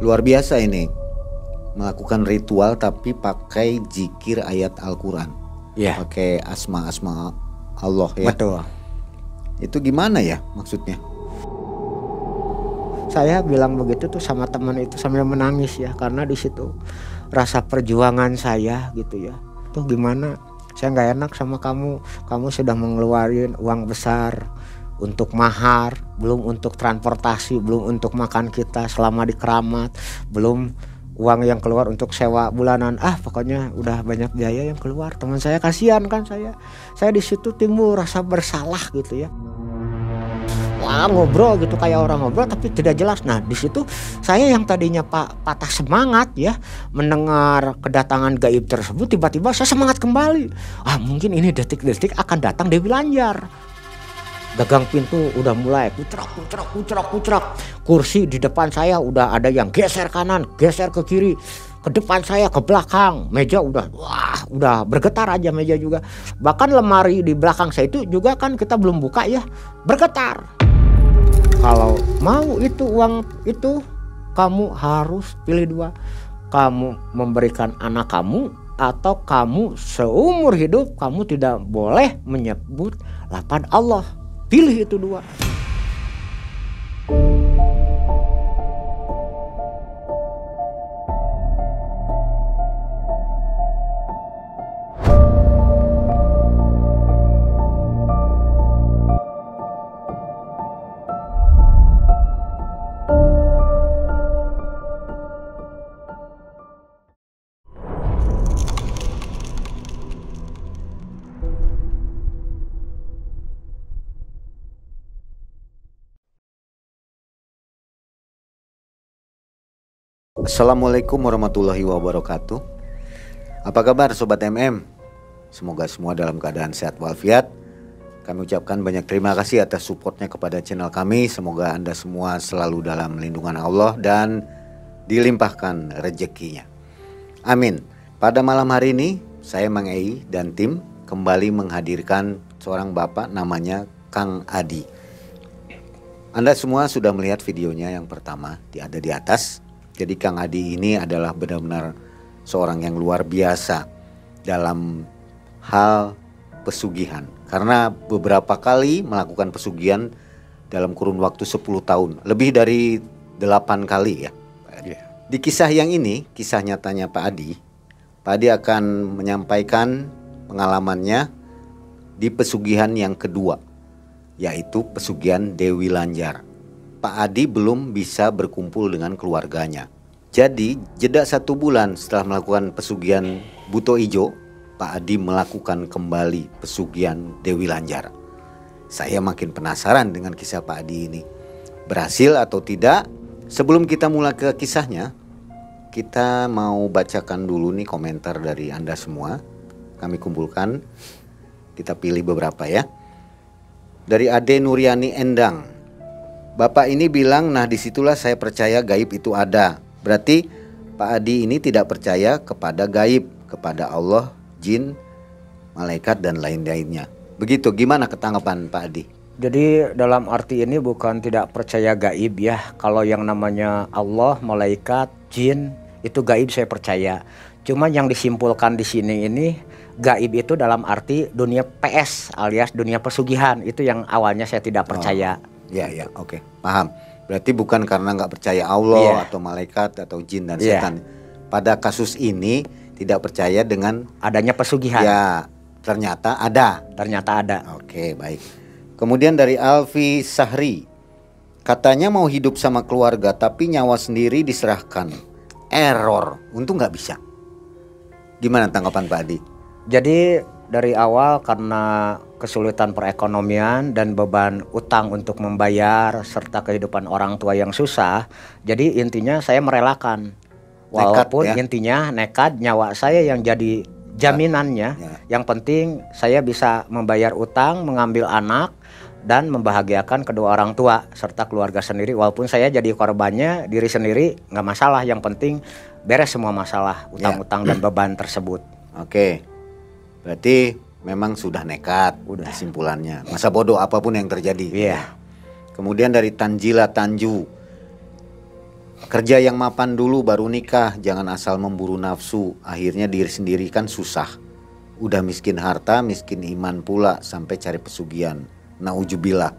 Luar biasa ini. Melakukan ritual tapi pakai zikir ayat Al-Quran. Iya. Pakai asma-asma Allah ya. Betul. Itu gimana ya maksudnya? Saya bilang begitu tuh sama teman itu sambil menangis ya, karena di situ rasa perjuangan saya gitu ya. Tuh gimana? Saya nggak enak sama kamu. Kamu sudah mengeluarkan uang besar untuk mahar, belum untuk transportasi, belum untuk makan kita selama di Keramat, belum uang yang keluar untuk sewa bulanan. Pokoknya udah banyak biaya yang keluar. Teman saya kasihan kan saya di situ timbul rasa bersalah gitu ya. Wah, ngobrol gitu kayak orang ngobrol tapi tidak jelas. Nah di situ saya yang tadinya patah semangat ya mendengar kedatangan gaib tersebut, tiba-tiba saya semangat kembali. Mungkin ini detik-detik akan datang Dewi Lanjar. Gagang pintu udah mulai kucrak. Kursi di depan saya udah ada yang geser kanan, geser ke kiri, ke depan saya, ke belakang. Meja udah bergetar aja meja juga. Bahkan lemari di belakang saya itu juga kan kita belum buka ya, bergetar. Kalau mau itu uang itu kamu harus pilih dua. Kamu memberikan anak kamu atau kamu seumur hidup kamu tidak boleh menyebut lafaz Allah. Pilih itu dua. Assalamualaikum warahmatullahi wabarakatuh. Apa kabar Sobat MM? Semoga semua dalam keadaan sehat walafiat. Kami ucapkan banyak terima kasih atas supportnya kepada channel kami. Semoga Anda semua selalu dalam lindungan Allah dan dilimpahkan rezekinya. Amin. Pada malam hari ini saya Mang Ei dan tim kembali menghadirkan seorang bapak namanya Kang Adi. Anda semua sudah melihat videonya yang pertama ada di atas. Jadi Kang Adi ini adalah benar-benar seorang yang luar biasa dalam hal pesugihan. Karena beberapa kali melakukan pesugihan dalam kurun waktu 10 tahun. Lebih dari 8 kali ya. Di kisah yang ini, kisah nyatanya Pak Adi akan menyampaikan pengalamannya di pesugihan yang kedua. Yaitu pesugihan Dewi Lanjar. Pak Adi belum bisa berkumpul dengan keluarganya. Jadi jeda 1 bulan setelah melakukan pesugihan Buto Ijo, Pak Adi melakukan kembali pesugihan Dewi Lanjar. Saya makin penasaran dengan kisah Pak Adi ini. Berhasil atau tidak? Sebelum kita mulai ke kisahnya, kita mau bacakan dulu nih komentar dari Anda semua. Kami kumpulkan, kita pilih beberapa ya. Dari Ade Nuriani Endang. Bapak ini bilang, nah disitulah saya percaya gaib itu ada. Berarti Pak Adi ini tidak percaya kepada gaib, kepada Allah, jin, malaikat dan lain-lainnya. Begitu, gimana ketanggapan Pak Adi? Jadi dalam arti ini bukan tidak percaya gaib ya. Kalau yang namanya Allah, malaikat, jin itu gaib saya percaya. Cuma yang disimpulkan di sini ini gaib itu dalam arti dunia PS alias dunia pesugihan. Itu yang awalnya saya tidak percaya. Ya, oke, paham. Berarti bukan karena nggak percaya Allah atau malaikat atau jin dan setan. Pada kasus ini tidak percaya dengan adanya pesugihan. Ya, ternyata ada. Oke, baik. Kemudian dari Alfi Sahri, katanya mau hidup sama keluarga tapi nyawa sendiri diserahkan. Error, untung nggak bisa. Gimana tanggapan Pak Adi? Jadi dari awal karena kesulitan perekonomian dan beban utang untuk membayar serta kehidupan orang tua yang susah, jadi intinya saya merelakan. Walaupun intinya nekat, nyawa saya yang jadi jaminannya. Yang penting saya bisa membayar utang, mengambil anak dan membahagiakan kedua orang tua serta keluarga sendiri. Walaupun saya jadi korbannya diri sendiri nggak masalah, yang penting beres semua masalah utang-utang dan beban tersebut. Oke. Berarti memang sudah nekat, kesimpulannya. Masa bodoh apapun yang terjadi. Iya. Kemudian dari Tanjila Tanju, Kerja yang mapan dulu baru nikah, jangan asal memburu nafsu, akhirnya diri sendiri kan susah. Udah miskin harta, miskin iman pula sampai cari pesugihan. Naujubillah.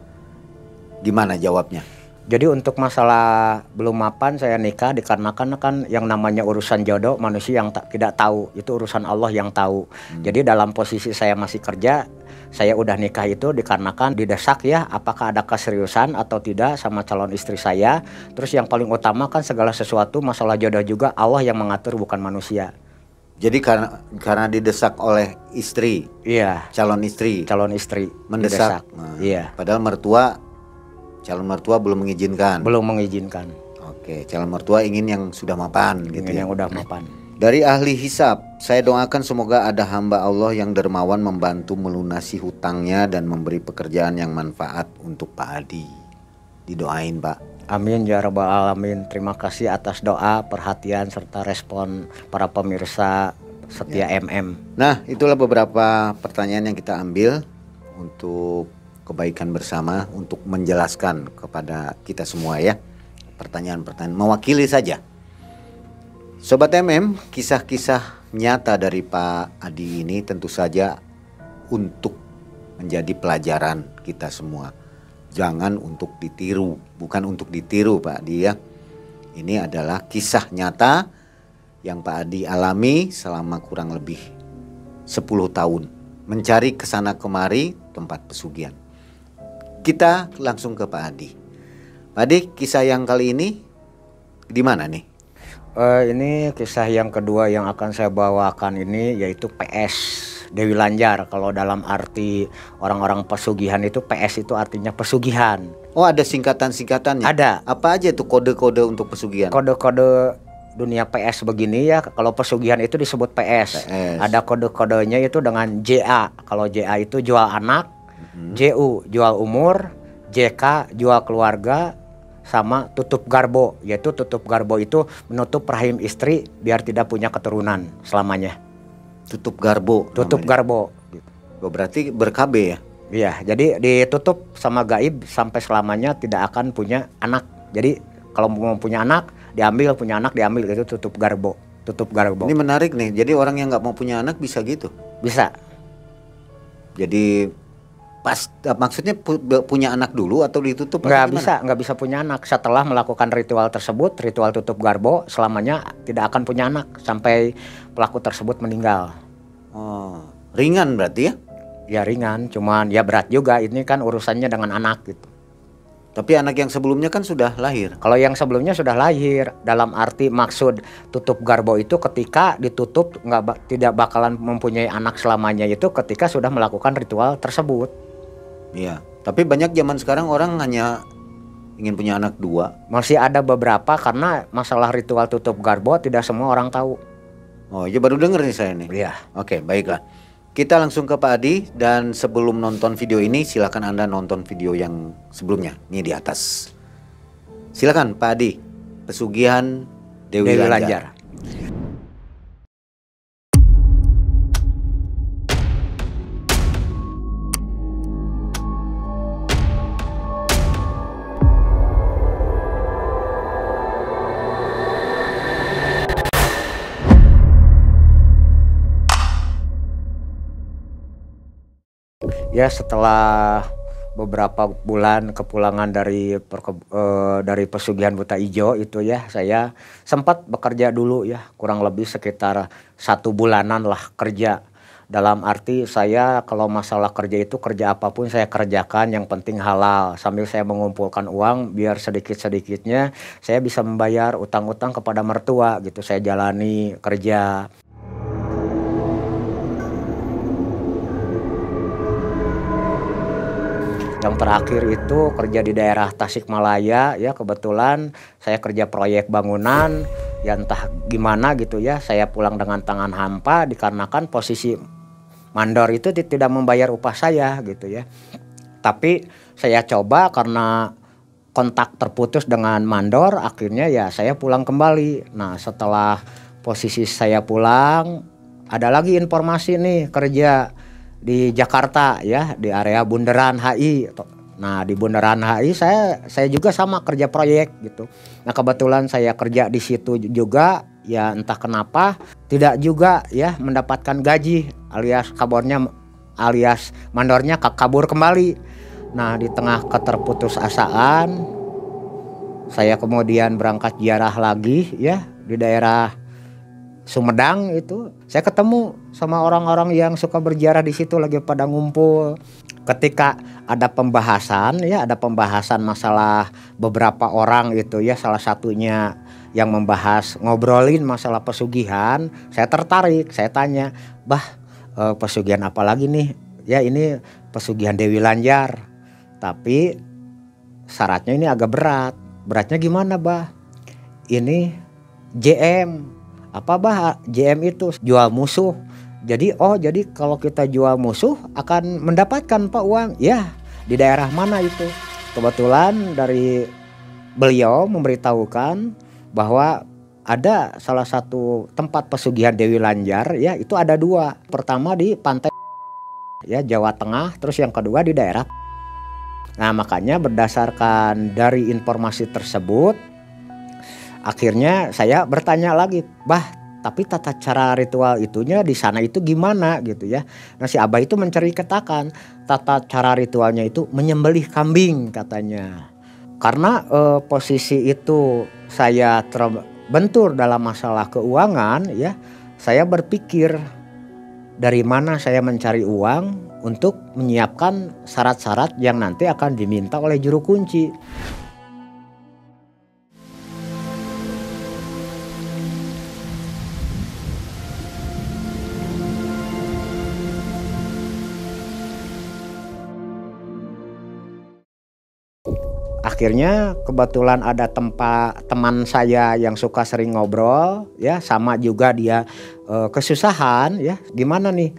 Gimana jawabnya? Jadi untuk masalah belum mapan saya nikah dikarenakan kan yang namanya urusan jodoh manusia yang tidak tahu, itu urusan Allah yang tahu. Jadi dalam posisi saya masih kerja, saya udah nikah itu dikarenakan didesak ya, apakah ada keseriusan atau tidak sama calon istri saya. Terus yang paling utama kan segala sesuatu masalah jodoh juga Allah yang mengatur, bukan manusia. Jadi karena didesak oleh istri, Iya, calon istri mendesak. didesak. Iya, Padahal calon mertua belum mengizinkan. belum mengizinkan. Oke, calon mertua ingin yang sudah mapan gitu Ingin ya. yang udah mapan. Dari ahli hisab, saya doakan semoga ada hamba Allah yang dermawan membantu melunasi hutangnya dan memberi pekerjaan yang manfaat untuk Pak Adi. Didoain, Pak. Amin ya rabbal alamin. Terima kasih atas doa, perhatian serta respon para pemirsa setia MM. Nah, itulah beberapa pertanyaan yang kita ambil untuk kebaikan bersama, untuk menjelaskan kepada kita semua ya. Pertanyaan-pertanyaan mewakili saja. Sobat MM, kisah-kisah nyata dari Pak Adi ini tentu saja untuk menjadi pelajaran kita semua. Jangan untuk ditiru, bukan untuk ditiru Pak Adi ya. Ini adalah kisah nyata yang Pak Adi alami selama kurang lebih 10 tahun. Mencari kesana kemari tempat pesugihan. Kita langsung ke Pak Adi. Pak Adi, kisah yang kali ini di mana nih? Ini kisah yang kedua yang akan saya bawakan ini yaitu PS Dewi Lanjar. Kalau dalam arti orang-orang pesugihan itu PS itu artinya pesugihan. Oh, ada singkatan-singkatannya? Ada. Apa aja tuh kode-kode untuk pesugihan? Kode-kode dunia PS begini ya, kalau pesugihan itu disebut PS. Ada kode-kodenya itu dengan JA. Kalau JA itu jual anak, JU jual umur, JK jual keluarga, sama tutup garbo, yaitu tutup garbo itu menutup rahim istri biar tidak punya keturunan selamanya. Tutup garbo. Tutup garbo. Oh, berarti ber-KB ya? Iya, jadi ditutup sama gaib sampai selamanya tidak akan punya anak. Jadi kalau mau punya anak diambil, punya anak diambil, itu tutup garbo. Tutup garbo. Ini menarik nih. Jadi orang yang nggak mau punya anak bisa gitu? Bisa. Jadi maksudnya punya anak dulu atau ditutup? Nggak bisa punya anak setelah melakukan ritual tersebut, ritual tutup garbo, selamanya tidak akan punya anak sampai pelaku tersebut meninggal. Oh, ringan berarti ya? Ya ringan, cuman ya berat juga. Ini kan urusannya dengan anak gitu. Tapi anak yang sebelumnya kan sudah lahir. Kalau yang sebelumnya sudah lahir, dalam arti maksud tutup garbo itu ketika ditutup tidak bakalan mempunyai anak selamanya, itu ketika sudah melakukan ritual tersebut. Iya, tapi banyak zaman sekarang orang hanya ingin punya anak 2. Masih ada beberapa karena masalah ritual tutup garbo tidak semua orang tahu. Oh, ya baru denger nih saya nih. Iya. Oke, baiklah. Kita langsung ke Pak Adi, dan sebelum nonton video ini silakan Anda nonton video yang sebelumnya nih di atas. Silakan Pak Adi, pesugihan Dewi Lanjar. Ya, setelah beberapa bulan kepulangan dari pesugihan Buta Ijo itu ya, saya sempat bekerja dulu ya, kurang lebih sekitar 1 bulanan lah kerja. Dalam arti saya kalau masalah kerja itu kerja apapun saya kerjakan, yang penting halal, sambil saya mengumpulkan uang biar sedikit-sedikitnya saya bisa membayar utang-utang kepada mertua gitu. Saya jalani kerja. Yang terakhir itu kerja di daerah Tasikmalaya ya, kebetulan saya kerja proyek bangunan ya, entah gimana gitu ya, saya pulang dengan tangan hampa dikarenakan posisi mandor itu tidak membayar upah saya gitu ya. Tapi saya coba karena kontak terputus dengan mandor, akhirnya ya saya pulang kembali. Nah, setelah posisi saya pulang, ada lagi informasi nih kerja di Jakarta ya, di area Bundaran HI. Nah di Bundaran HI saya juga sama kerja proyek gitu. Nah kebetulan saya kerja di situ juga, ya entah kenapa tidak juga ya mendapatkan gaji, alias mandornya kabur kembali. Nah di tengah keterputusasaan saya kemudian berangkat ziarah lagi ya di daerah Sumedang itu. Saya ketemu sama orang-orang yang suka berziarah di situ lagi pada ngumpul. Ketika ada pembahasan masalah beberapa orang itu ya, salah satunya yang membahas ngobrolin masalah pesugihan, saya tertarik. Saya tanya, "Bah, pesugihan apa lagi nih?" Ya ini pesugihan Dewi Lanjar. Tapi syaratnya ini agak berat. Beratnya gimana, Bah? Ini JM. Apa, Bah? JM itu jual musuh. Jadi kalau kita jual musuh akan mendapatkan Pak uang. Ya, di daerah mana itu? Kebetulan dari beliau memberitahukan bahwa ada salah satu tempat pesugihan Dewi Lanjar ya, itu ada 2. Pertama di pantai ya Jawa Tengah, terus yang kedua di daerah. Nah, makanya berdasarkan dari informasi tersebut akhirnya saya bertanya lagi, "Bah, tapi tata cara ritual itunya di sana itu gimana?" gitu ya. Nah si Abah itu menceritakan tata cara ritualnya itu menyembelih kambing katanya. Karena posisi itu saya terbentur dalam masalah keuangan ya, saya berpikir dari mana saya mencari uang untuk menyiapkan syarat-syarat yang nanti akan diminta oleh juru kunci. Akhirnya kebetulan ada teman saya yang suka sering ngobrol ya, sama juga dia kesusahan ya. "Gimana nih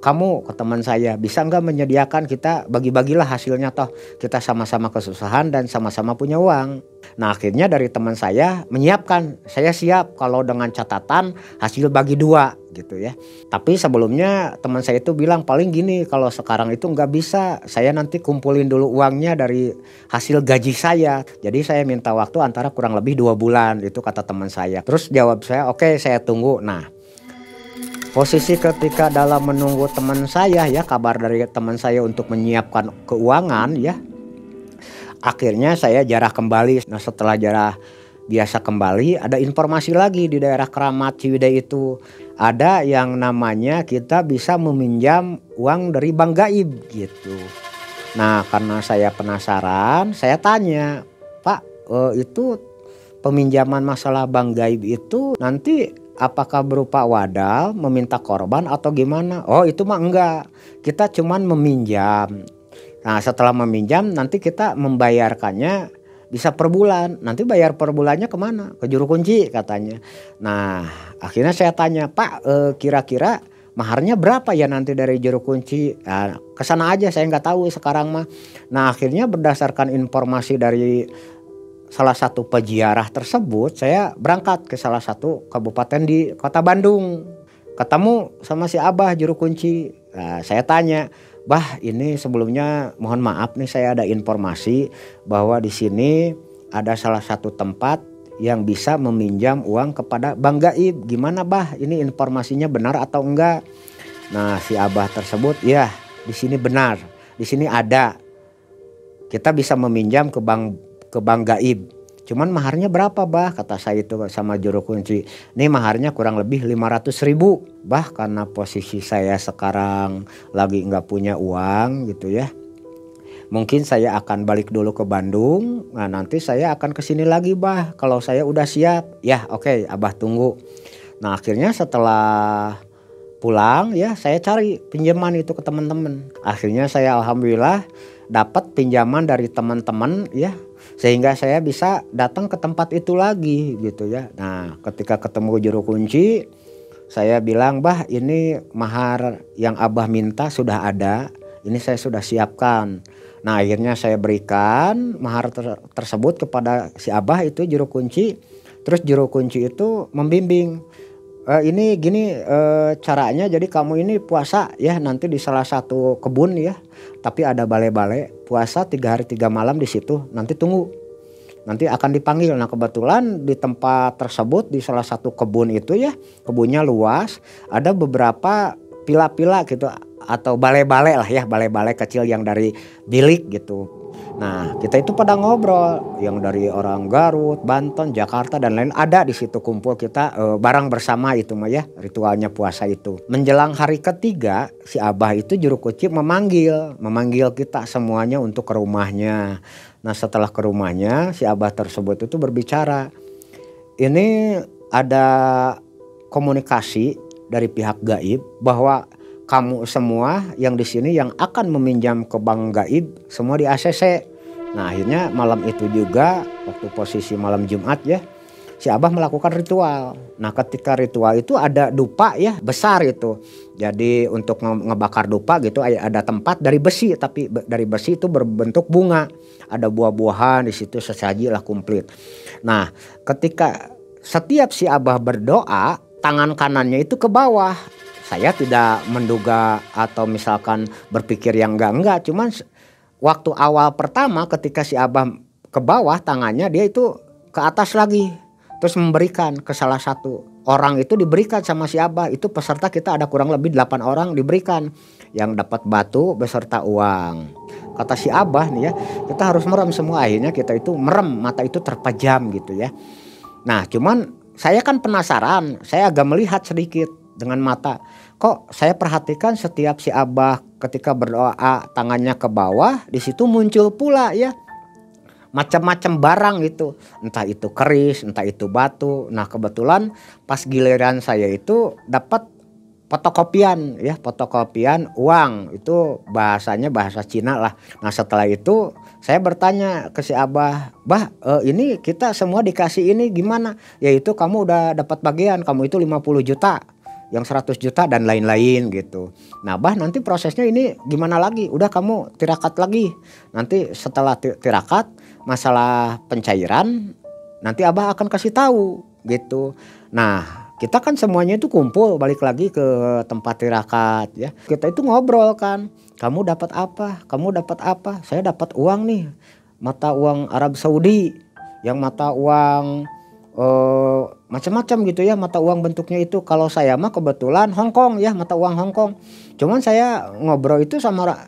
kamu," ke teman saya, "bisa nggak menyediakan kita bagi-bagilah hasilnya, toh kita sama-sama kesusahan dan sama-sama punya uang." Nah akhirnya dari teman saya menyiapkan, saya siap kalau dengan catatan hasil bagi 2 gitu ya. Tapi sebelumnya teman saya itu bilang, "Paling gini, kalau sekarang itu nggak bisa, saya nanti kumpulin dulu uangnya dari hasil gaji saya. Jadi saya minta waktu antara kurang lebih 2 bulan," itu kata teman saya. Terus jawab saya, "Oke, saya tunggu." Nah posisi ketika dalam menunggu teman saya ya, kabar dari teman saya untuk menyiapkan keuangan ya, akhirnya saya jarah kembali. Nah setelah jarah biasa kembali, ada informasi lagi di daerah Keramat Ciwidey itu. Ada yang namanya kita bisa meminjam uang dari Bank Gaib gitu. Nah karena saya penasaran, saya tanya, "Pak, itu peminjaman masalah Bank Gaib itu nanti apakah berupa wadal, meminta korban atau gimana?" "Oh itu mah enggak, kita cuman meminjam. Nah setelah meminjam nanti kita membayarkannya bisa per bulan. Nanti bayar per bulannya kemana? Ke juru kunci," katanya. Nah akhirnya saya tanya, "Pak, kira-kira maharnya berapa ya nanti dari juru kunci?" Nah, kesana aja, saya nggak tahu sekarang mah. Nah akhirnya berdasarkan informasi dari salah satu peziarah tersebut, saya berangkat ke salah satu kabupaten di kota Bandung. Ketemu sama si Abah juru kunci. Nah, saya tanya, "Bah, ini sebelumnya mohon maaf nih, saya ada informasi bahwa di sini ada salah satu tempat yang bisa meminjam uang kepada Bank Gaib. Gimana, Bah? Ini informasinya benar atau enggak?" Nah, si Abah tersebut, "Ya, di sini benar. Di sini ada. Kita bisa meminjam ke Bank Gaib. Cuman maharnya berapa, Bah?" kata saya itu sama juru kunci. "Nih maharnya kurang lebih 500.000. Bah, karena posisi saya sekarang lagi nggak punya uang gitu ya. Mungkin saya akan balik dulu ke Bandung. Nah nanti saya akan kesini lagi, Bah, kalau saya udah siap." "Ya oke, Abah tunggu." Nah akhirnya setelah pulang ya, saya cari pinjaman itu ke teman-teman. Akhirnya saya alhamdulillah dapat pinjaman dari teman-teman ya, sehingga saya bisa datang ke tempat itu lagi gitu ya. Nah ketika ketemu juru kunci, saya bilang, "Bah, ini mahar yang Abah minta sudah ada. Ini saya sudah siapkan." Nah akhirnya saya berikan mahar tersebut kepada si Abah itu juru kunci. Terus juru kunci itu membimbing, Ini gini caranya, jadi kamu ini puasa ya nanti di salah satu kebun ya, tapi ada balai-balai, puasa 3 hari 3 malam di situ, nanti tunggu, nanti akan dipanggil. Nah kebetulan di tempat tersebut di salah satu kebun itu ya, kebunnya luas, ada beberapa pila-pila gitu atau balai-balai lah ya, balai-balai kecil yang dari bilik gitu. Nah kita itu pada ngobrol, yang dari orang Garut, Banten, Jakarta dan lain ada di situ, kumpul kita bareng bersama itu mah ya, ritualnya puasa itu. Menjelang hari ketiga si Abah itu juru kunci memanggil kita semuanya untuk ke rumahnya. Nah setelah ke rumahnya si Abah tersebut itu berbicara, ini ada komunikasi dari pihak gaib bahwa kamu semua yang di sini yang akan meminjam ke bank gaib semua di ACC. Nah akhirnya malam itu juga waktu posisi malam Jumat ya, si Abah melakukan ritual. Nah ketika ritual itu ada dupa ya besar itu. Jadi untuk ngebakar dupa gitu ada tempat dari besi, tapi dari besi itu berbentuk bunga. Ada buah-buahan di situ, sesaji lah komplit. Nah ketika setiap si Abah berdoa, tangan kanannya itu ke bawah. Saya tidak menduga atau misalkan berpikir yang enggak, cuman waktu awal pertama ketika si Abah ke bawah tangannya, dia itu ke atas lagi, terus memberikan ke salah satu orang, itu diberikan sama si Abah. Itu peserta kita ada kurang lebih 8 orang diberikan, yang dapat batu beserta uang. Kata si Abah nih ya, kita harus merem semua. Akhirnya kita itu merem, mata itu terpejam gitu ya. Nah cuman saya kan penasaran, saya agak melihat sedikit dengan mata. Kok saya perhatikan setiap si Abah ketika berdoa tangannya ke bawah, di situ muncul pula ya macam-macam barang gitu, entah itu keris, entah itu batu. Nah kebetulan pas giliran saya itu dapat fotokopian ya, fotokopian uang, itu bahasanya bahasa Cina lah. Nah setelah itu saya bertanya ke si Abah, Bah ini kita semua dikasih ini gimana? Yaitu kamu udah dapat bagian, kamu itu 50 juta, yang 100 juta dan lain-lain gitu. Nah Bah nanti prosesnya ini gimana lagi? Udah kamu tirakat lagi. Nanti setelah tirakat masalah pencairan nanti Abah akan kasih tahu gitu. Nah kita kan semuanya itu kumpul balik lagi ke tempat tirakat ya. Kita itu ngobrol kan. Kamu dapat apa? Kamu dapat apa? Saya dapat uang nih. Mata uang Arab Saudi. Yang mata uang macam-macam gitu ya, mata uang bentuknya itu. Kalau saya mah kebetulan Hong Kong ya, mata uang Hong Kong. Cuman saya ngobrol itu sama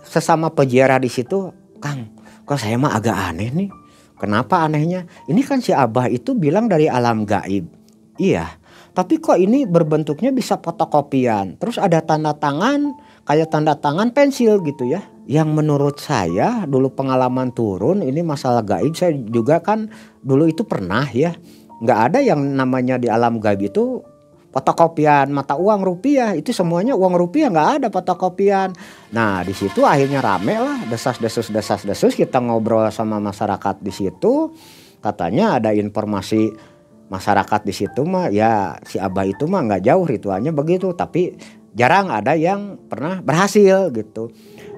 sesama peziarah di situ, Kang, kok saya mah agak aneh nih. Kenapa anehnya? Ini kan si Abah itu bilang dari alam gaib. Iya, tapi kok ini berbentuknya bisa fotokopian. Terus ada tanda tangan, kayak tanda tangan pensil gitu ya. Yang menurut saya dulu pengalaman turun ini masalah gaib, saya juga kan dulu itu pernah ya. Nggak ada yang namanya di alam gaib itu fotokopian mata uang rupiah, itu semuanya uang rupiah, nggak ada fotokopian. Nah di situ akhirnya rame lah, desas-desus kita ngobrol sama masyarakat di situ. Katanya ada informasi masyarakat di situ mah ya si Abah itu mah nggak jauh ritualnya begitu, tapi jarang ada yang pernah berhasil gitu.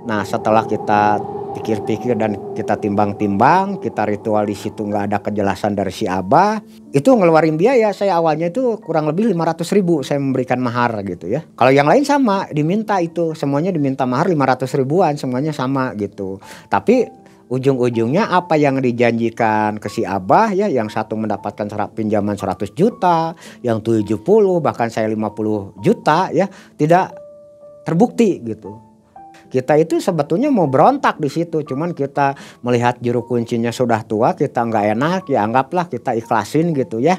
Nah setelah kita pikir-pikir dan kita timbang-timbang, kita ritual di situ nggak ada kejelasan dari si Abah, itu ngeluarin biaya. Saya awalnya itu kurang lebih 500.000 saya memberikan mahar gitu ya. Kalau yang lain sama diminta, itu semuanya diminta mahar 500 ribuan, semuanya sama gitu. Tapi ujung-ujungnya apa yang dijanjikan ke si Abah ya, yang satu mendapatkan pinjaman 100 juta, yang 70 bahkan saya 50 juta ya, tidak terbukti gitu. Kita itu sebetulnya mau berontak di situ, cuman kita melihat juru kuncinya sudah tua, kita nggak enak ya, anggaplah kita ikhlasin gitu ya.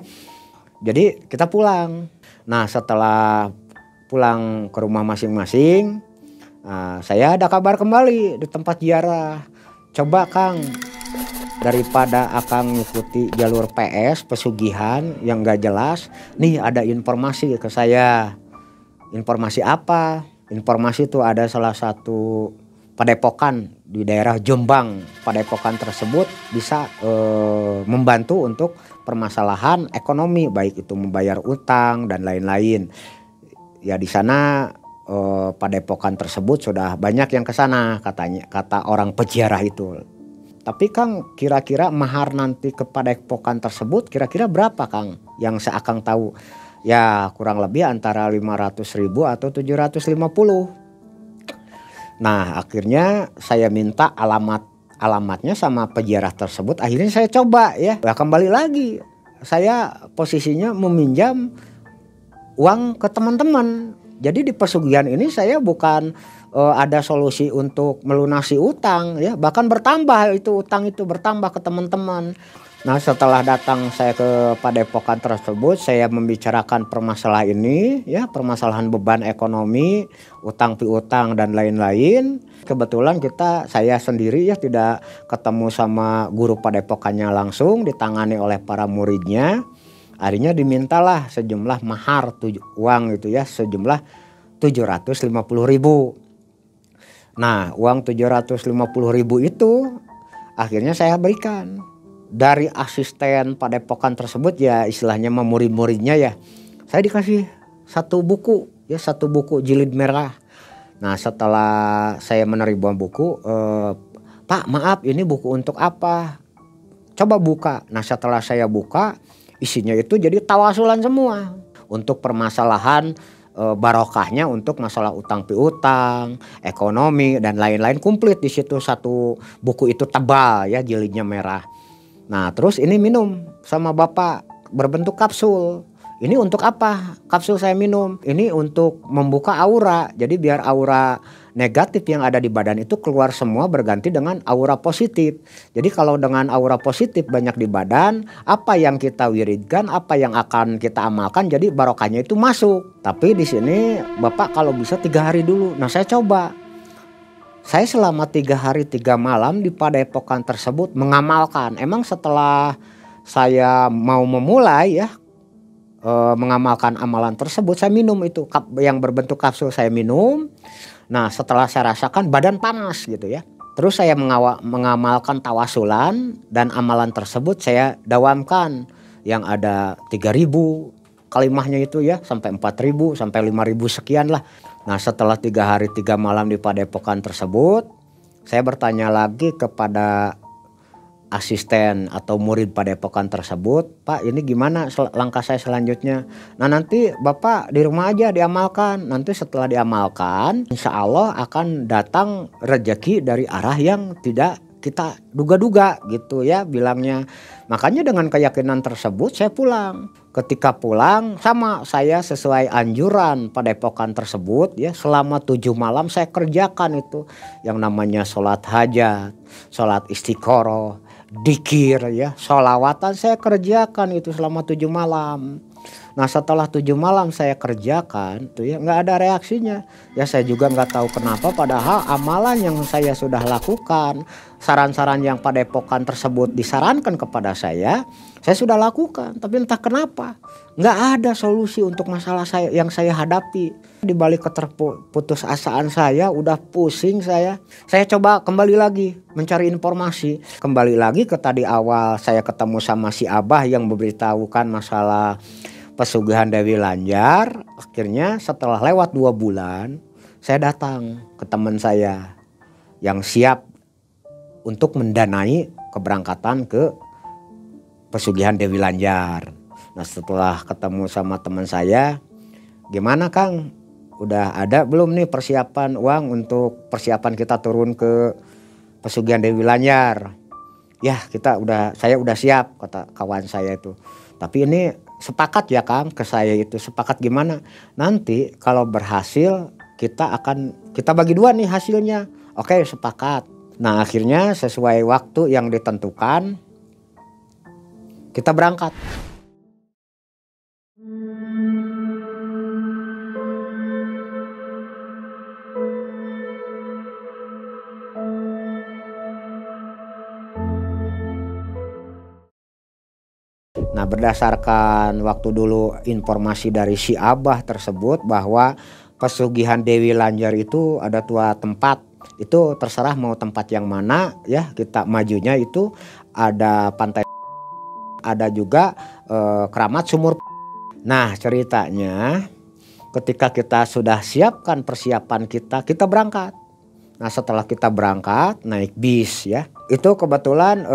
Jadi kita pulang. Nah setelah pulang ke rumah masing-masing, saya ada kabar kembali di tempat ziarah. Coba Kang, daripada Akang ngikuti jalur PS pesugihan yang gak jelas, nih ada informasi ke saya. Informasi apa? Informasi itu ada salah satu padepokan di daerah Jombang. Padepokan tersebut bisa membantu untuk permasalahan ekonomi, baik itu membayar utang dan lain-lain. Ya di sana padepokan tersebut sudah banyak yang ke sana katanya, kata orang peziarah itu. Tapi Kang, kira-kira mahar nanti ke padepokan tersebut kira-kira berapa Kang? Yang saya Akang tahu. Ya kurang lebih antara 500.000 atau 750. Nah akhirnya saya minta alamatnya sama peziarah tersebut. Akhirnya saya coba ya. Nah, kembali lagi saya posisinya meminjam uang ke teman-teman. Jadi di pesugihan ini saya bukan ada solusi untuk melunasi utang ya, bahkan bertambah itu utang itu bertambah ke teman-teman. Nah setelah datang saya ke padepokan tersebut, saya membicarakan permasalahan ini ya, permasalahan beban ekonomi, utang piutang dan lain-lain. Kebetulan saya sendiri ya tidak ketemu sama guru padepokannya langsung, ditangani oleh para muridnya. Akhirnya dimintalah sejumlah mahar uang itu ya, sejumlah 750.000. Nah uang 750.000 itu akhirnya saya berikan. Dari asisten padepokan tersebut ya, istilahnya murid-muridnya ya, saya dikasih satu buku jilid merah. Nah setelah saya menerima buku, Pak maaf ini buku untuk apa? Coba buka. Nah setelah saya buka, isinya itu jadi tawasulan semua untuk permasalahan barokahnya, untuk masalah utang piutang, ekonomi dan lain-lain, komplit di situ. Satu buku itu tebal ya, jilidnya merah. Nah terus ini minum sama bapak berbentuk kapsul. Ini untuk apa? Kapsul saya minum. Ini untuk membuka aura. Jadi biar aura negatif yang ada di badan itu keluar semua, berganti dengan aura positif. Jadi kalau dengan aura positif banyak di badan, apa yang kita wiridkan, apa yang akan kita amalkan, jadi barokahnya itu masuk. Tapi di sini bapak kalau bisa 3 hari dulu. Nah saya coba. Saya selama 3 hari 3 malam di padepokan tersebut mengamalkan. Emang setelah saya mau memulai ya mengamalkan amalan tersebut, saya minum itu yang berbentuk kapsul, saya minum. Nah setelah saya rasakan badan panas gitu ya. Terus saya mengamalkan tawasulan dan amalan tersebut saya dawamkan. Yang ada 3.000 kalimahnya itu ya, sampai 4.000 sampai 5.000 sekian lah. Nah setelah 3 hari 3 malam di padepokan tersebut, saya bertanya lagi kepada asisten atau murid padepokan tersebut, Pak ini gimana langkah saya selanjutnya? Nah nanti Bapak di rumah aja diamalkan. Nanti setelah diamalkan, insya Allah akan datang rezeki dari arah yang tidak kita duga-duga gitu ya bilangnya. Makanya dengan keyakinan tersebut saya pulang. Ketika pulang sama saya sesuai anjuran padepokan tersebut ya, selama 7 malam saya kerjakan itu yang namanya sholat hajat, sholat istiqoroh, dikir ya, sholawatan saya kerjakan itu selama 7 malam. Nah setelah 7 malam saya kerjakan tuh ya, nggak ada reaksinya. Ya saya juga nggak tahu kenapa, padahal amalan yang saya sudah lakukan, saran-saran yang padepokan tersebut disarankan kepada saya sudah lakukan. Tapi entah kenapa nggak ada solusi untuk masalah saya yang saya hadapi. Di balik keterputusasaan saya, udah pusing saya coba kembali lagi mencari informasi. Kembali lagi ke tadi awal, saya ketemu sama si Abah yang memberitahukan masalah pesugihan Dewi Lanjar. Akhirnya setelah lewat 2 bulan, saya datang ke teman saya yang siap untuk mendanai keberangkatan ke pesugihan Dewi Lanjar. Nah setelah ketemu sama teman saya, gimana Kang? Udah ada belum nih persiapan uang untuk persiapan kita turun ke pesugihan Dewi Lanjar? Ya saya udah siap, kata kawan saya itu. Tapi ini sepakat ya Kang, ke saya itu sepakat gimana? Nanti kalau berhasil kita bagi 2 nih hasilnya. Oke sepakat. Nah akhirnya sesuai waktu yang ditentukan kita berangkat. Nah berdasarkan waktu dulu informasi dari si Abah tersebut bahwa pesugihan Dewi Lanjar itu ada 2 tempat. Itu terserah mau tempat yang mana ya, kita majunya itu ada pantai, ada juga keramat sumur. Nah ceritanya ketika kita sudah siapkan persiapan kita berangkat. Nah setelah kita berangkat naik bis ya, itu kebetulan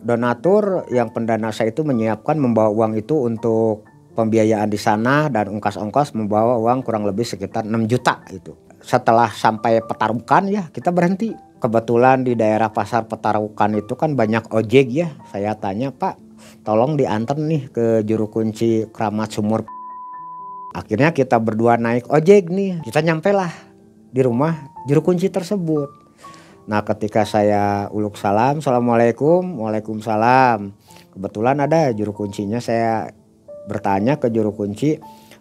donatur yang pendana saya itu menyiapkan membawa uang itu untuk pembiayaan di sana dan ongkos-ongkos membawa uang kurang lebih sekitar 6 juta itu. Setelah sampai Petarukan ya kita berhenti. Kebetulan di daerah pasar Petarukan itu kan banyak ojek ya. Saya tanya, Pak tolong diantar nih ke juru kunci Keramat Sumur. Akhirnya kita berdua naik ojek nih. Kita nyampe lah di rumah juru kunci tersebut. Nah ketika saya uluk salam, Assalamualaikum, Waalaikumsalam. Kebetulan ada juru kuncinya, saya bertanya ke juru kunci,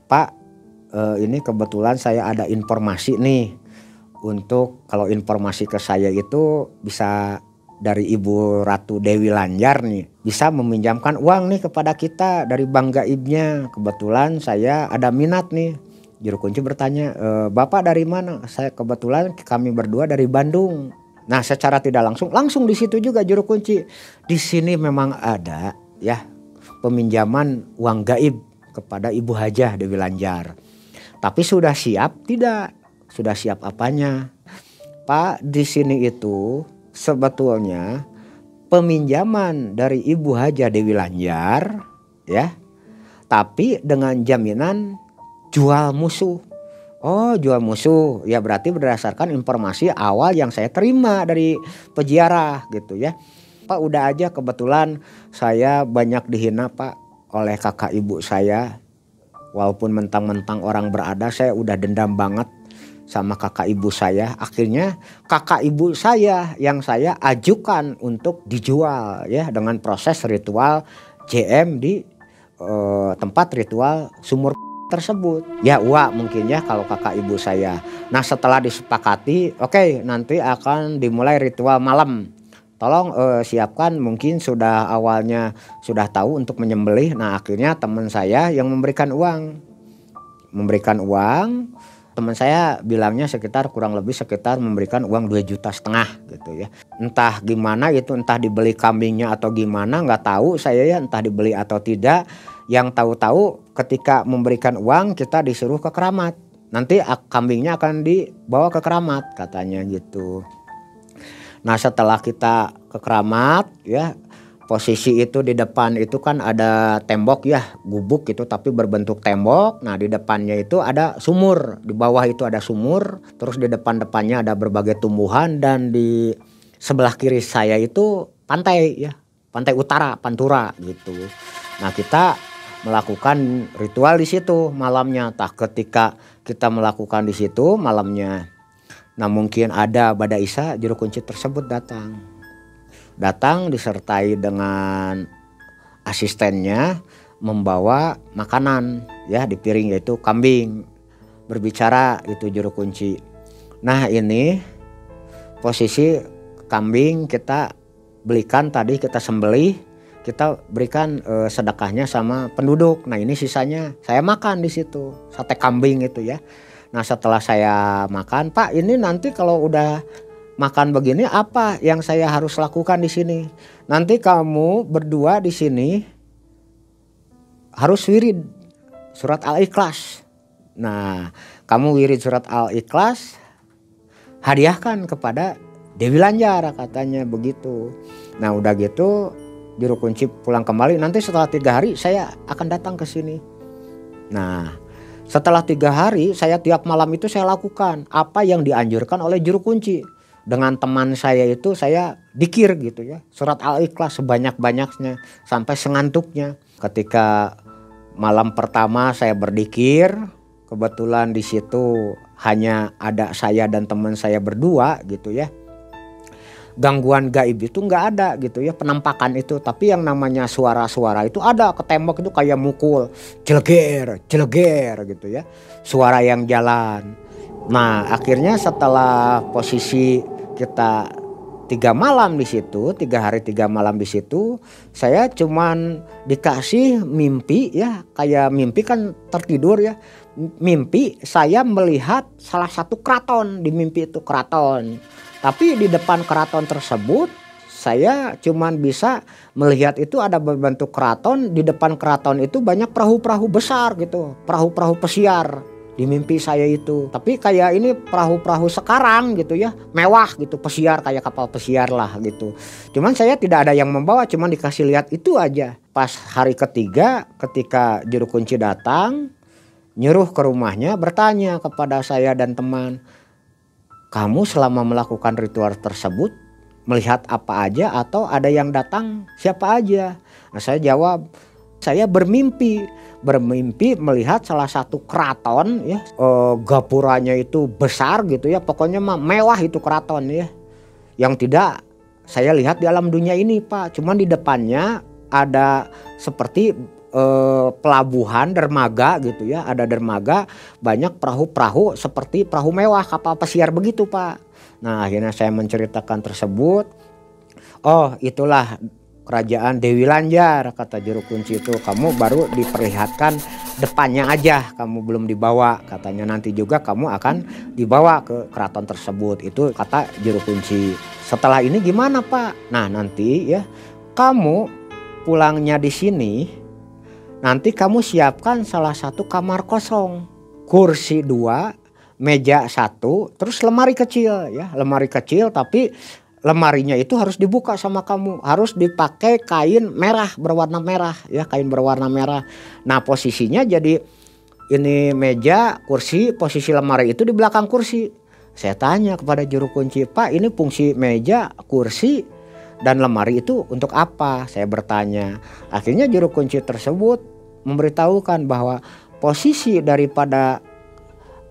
Pak ini kebetulan saya ada informasi nih. Untuk kalau informasi ke saya itu bisa dari Ibu Ratu Dewi Lanjar nih. Bisa meminjamkan uang nih kepada kita dari bank gaibnya. Kebetulan saya ada minat nih. Juru kunci bertanya, Bapak dari mana? Saya kebetulan kami berdua dari Bandung. Nah secara tidak langsung di situ juga juru kunci. Di sini memang ada ya peminjaman uang gaib kepada Ibu Hajah Dewi Lanjar. Tapi sudah siap tidak? Sudah siap apanya? Pak, di sini itu sebetulnya peminjaman dari Ibu Hajah Dewi Lanjar ya. Tapi dengan jaminan jual musuh. Oh, jual musuh. Ya berarti berdasarkan informasi awal yang saya terima dari peziarah gitu ya. Pak udah aja kebetulan saya banyak dihina Pak oleh kakak ibu saya. Walaupun mentang-mentang orang berada, saya udah dendam banget sama kakak ibu saya. Akhirnya kakak ibu saya yang saya ajukan untuk dijual ya dengan proses ritual JM di tempat ritual sumur tersebut. Ya uak mungkin ya kalau kakak ibu saya. Nah setelah disepakati, oke, nanti akan dimulai ritual malam. Tolong siapkan, mungkin sudah awalnya sudah tahu untuk menyembelih. Nah akhirnya teman saya yang memberikan uang. Teman saya bilangnya kurang lebih sekitar memberikan uang 2,5 juta gitu ya. Entah gimana itu, entah dibeli kambingnya atau gimana nggak tahu saya ya, entah dibeli atau tidak. Yang tahu-tahu ketika memberikan uang kita disuruh ke keramat. Nanti kambingnya akan dibawa ke keramat katanya gitu. Nah setelah kita ke keramat ya, posisi itu di depan itu kan ada tembok ya, gubuk itu tapi berbentuk tembok. Nah di depannya itu ada sumur, di bawah itu ada sumur, terus di depannya ada berbagai tumbuhan, dan di sebelah kiri saya itu pantai ya, pantai utara, Pantura gitu. Nah kita melakukan ritual di situ malamnya. Ketika kita melakukan di situ malamnya, nah mungkin ada Bada Isa, juru kunci tersebut datang disertai dengan asistennya membawa makanan ya di piring, yaitu kambing. Berbicara itu juru kunci. Nah ini posisi kambing kita belikan tadi, kita sembelih, kita berikan sedekahnya sama penduduk. Nah ini sisanya saya makan di situ, sate kambing itu ya. Nah setelah saya makan, Pak ini nanti kalau udah makan begini apa yang saya harus lakukan di sini? Nanti kamu berdua di sini harus wirid surat Al-Ikhlas. Nah kamu wirid surat Al-Ikhlas, hadiahkan kepada Dewi Lanjar katanya begitu. Nah udah gitu juru kunci pulang kembali. Nanti setelah 3 hari saya akan datang ke sini. Nah setelah 3 hari saya tiap malam itu saya lakukan apa yang dianjurkan oleh juru kunci. Dengan teman saya itu saya dikir gitu ya, surat Al-Ikhlas sebanyak-banyaknya sampai sengantuknya. Ketika malam pertama saya berdikir, kebetulan di situ hanya ada saya dan teman saya berdua gitu ya. Gangguan gaib itu nggak ada gitu ya, penampakan itu. Tapi yang namanya suara-suara itu ada, ke tembok itu kayak mukul, jeleger gitu ya, suara yang jalan. Nah akhirnya setelah posisi kita 3 malam di situ, 3 hari 3 malam di situ, saya cuman dikasih mimpi ya, kayak mimpi kan tertidur ya. Mimpi saya melihat salah satu keraton, di mimpi itu keraton. Tapi di depan keraton tersebut saya cuman bisa melihat itu ada berbentuk keraton. Di depan keraton itu banyak perahu-perahu besar gitu, perahu-perahu pesiar. di mimpi saya itu. Tapi kayak ini perahu-perahu sekarang gitu ya, mewah gitu, pesiar kayak kapal pesiar lah gitu. Cuman saya tidak ada yang membawa, cuman dikasih lihat itu aja. Pas hari ketiga ketika juru kunci datang, nyuruh ke rumahnya, bertanya kepada saya dan teman, kamu selama melakukan ritual tersebut melihat apa aja atau ada yang datang siapa aja? Nah, saya jawab, saya bermimpi melihat salah satu keraton ya, gapuranya itu besar gitu ya, pokoknya mewah itu keraton ya, yang tidak saya lihat di alam dunia ini Pak. Cuman di depannya ada seperti pelabuhan, dermaga gitu ya, ada dermaga, banyak perahu-perahu seperti perahu mewah, kapal pesiar begitu Pak. Nah akhirnya saya menceritakan tersebut. Oh itulah kerajaan Dewi Lanjar, kata juru kunci itu. Kamu baru diperlihatkan depannya aja, kamu belum dibawa, katanya nanti juga kamu akan dibawa ke keraton tersebut. Itu kata juru kunci. Setelah ini gimana Pak? Nah nanti ya kamu pulangnya di sini, nanti kamu siapkan salah satu kamar kosong, kursi 2, meja 1, terus lemari kecil ya, lemari kecil tapi lemarinya itu harus dibuka sama kamu, harus dipakai kain merah berwarna merah ya, kain berwarna merah. Nah posisinya jadi ini meja, kursi, posisi lemari itu di belakang kursi. Saya tanya kepada juru kunci, Pak ini fungsi meja, kursi dan lemari itu untuk apa? Saya bertanya. Akhirnya juru kunci tersebut memberitahukan bahwa posisi daripada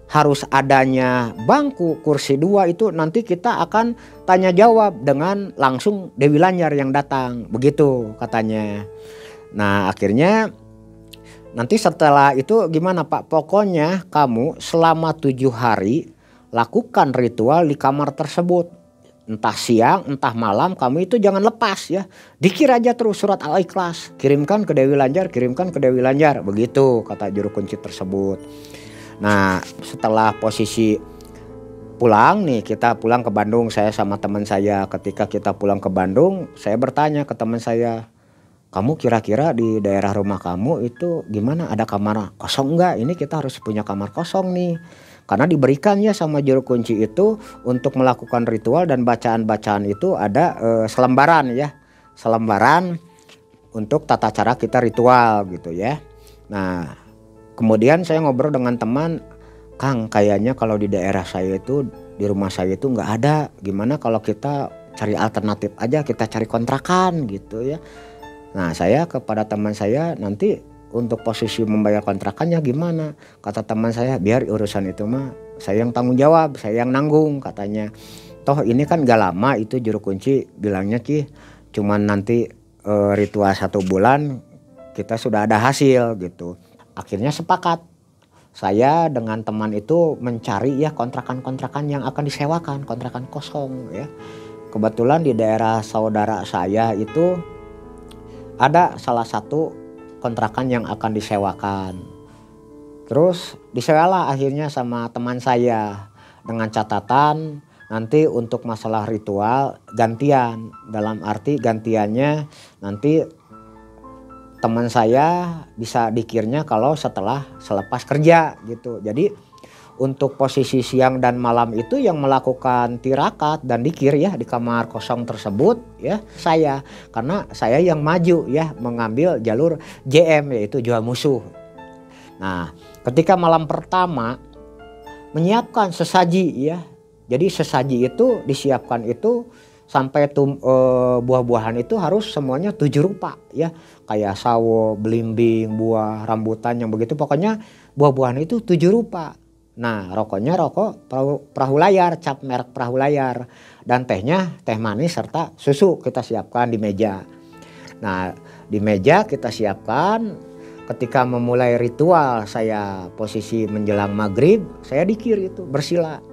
harus adanya bangku kursi 2 itu nanti kita akan tanya jawab dengan langsung Dewi Lanjar yang datang, begitu katanya. Nah akhirnya nanti setelah itu gimana Pak, pokoknya kamu selama 7 hari lakukan ritual di kamar tersebut, entah siang entah malam, kamu itu jangan lepas ya, dikir aja terus surat Al-Ikhlas, kirimkan ke Dewi Lanjar, kirimkan ke Dewi Lanjar, begitu kata juru kunci tersebut. Nah setelah posisi pulang nih, kita pulang ke Bandung, saya sama teman saya. Ketika kita pulang ke Bandung, saya bertanya ke teman saya, kamu kira-kira di daerah rumah kamu itu gimana, ada kamar kosong enggak? Ini kita harus punya kamar kosong nih, karena diberikannya sama juru kunci itu untuk melakukan ritual dan bacaan-bacaan itu ada selembaran ya, selembaran untuk tata cara kita ritual gitu ya. Nah kemudian saya ngobrol dengan teman, Kang kayaknya kalau di daerah saya itu, di rumah saya itu nggak ada, gimana kalau kita cari alternatif aja, kita cari kontrakan gitu ya. Nah saya kepada teman saya, nanti untuk posisi membayar kontrakannya gimana? Kata teman saya, biar urusan itu mah saya yang tanggung jawab, saya yang nanggung katanya. Toh ini kan gak lama, itu juru kunci bilangnya Ki, cuman nanti ritual 1 bulan kita sudah ada hasil gitu. Akhirnya sepakat saya dengan teman itu mencari ya kontrakan-kontrakan yang akan disewakan, kontrakan kosong ya. Kebetulan di daerah saudara saya itu ada salah satu kontrakan yang akan disewakan. Terus disewalah akhirnya sama teman saya, dengan catatan nanti untuk masalah ritual gantian, dalam arti gantiannya nanti teman saya bisa dikirnya kalau selepas kerja gitu. Jadi untuk posisi siang dan malam itu yang melakukan tirakat dan dikir ya di kamar kosong tersebut ya saya, karena saya yang maju ya mengambil jalur JM, yaitu jual musuh. Nah ketika malam pertama menyiapkan sesaji ya, jadi sesaji itu disiapkan itu sampai buah-buahan itu harus semuanya 7 rupa ya, kayak sawo, belimbing, buah, rambutan yang begitu, pokoknya buah-buahan itu 7 rupa. Nah rokoknya rokok perahu layar, cap merek perahu layar, dan tehnya teh manis serta susu kita siapkan di meja. Nah di meja kita siapkan, ketika memulai ritual saya posisi menjelang maghrib, saya dikir itu bersila.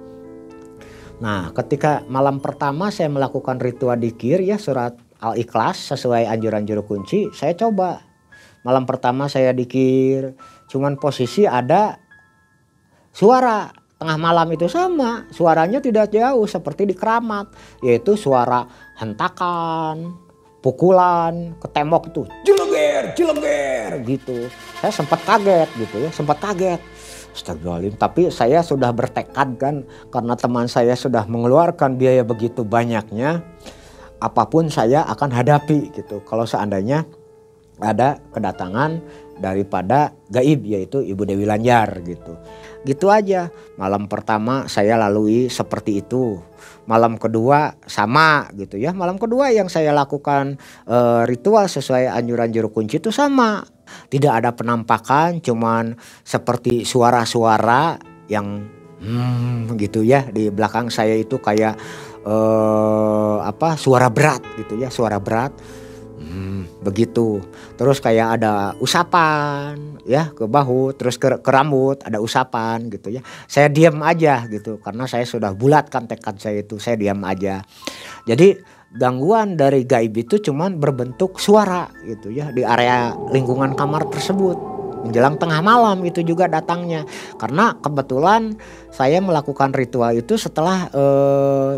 Nah ketika malam pertama saya melakukan ritual dikir ya surat Al-Ikhlas sesuai anjuran juru kunci, saya coba. Malam pertama saya dikir, cuman posisi ada suara tengah malam itu sama, suaranya tidak jauh seperti di keramat, yaitu suara hentakan, pukulan ke tembok itu, jeleger, jeleger gitu. Saya sempat kaget gitu ya, sempat kaget. Astagfirullahaladzim, tapi saya sudah bertekad kan, karena teman saya sudah mengeluarkan biaya begitu banyaknya, apapun saya akan hadapi gitu. Kalau seandainya ada kedatangan daripada gaib, yaitu Ibu Dewi Lanjar gitu. Gitu aja. Malam pertama saya lalui seperti itu. Malam kedua sama gitu ya. Malam kedua yang saya lakukan ritual sesuai anjuran juru kunci itu sama. Tidak ada penampakan, cuman seperti suara-suara yang gitu ya. Di belakang saya itu kayak suara berat gitu ya, suara berat. Begitu. Terus kayak ada usapan ya ke bahu, terus ke rambut ada usapan gitu ya. Saya diam aja gitu karena saya sudah bulatkan tekad saya itu, saya diam aja. Jadi gangguan dari gaib itu cuman berbentuk suara gitu ya di area lingkungan kamar tersebut. Menjelang tengah malam itu juga datangnya, karena kebetulan saya melakukan ritual itu setelah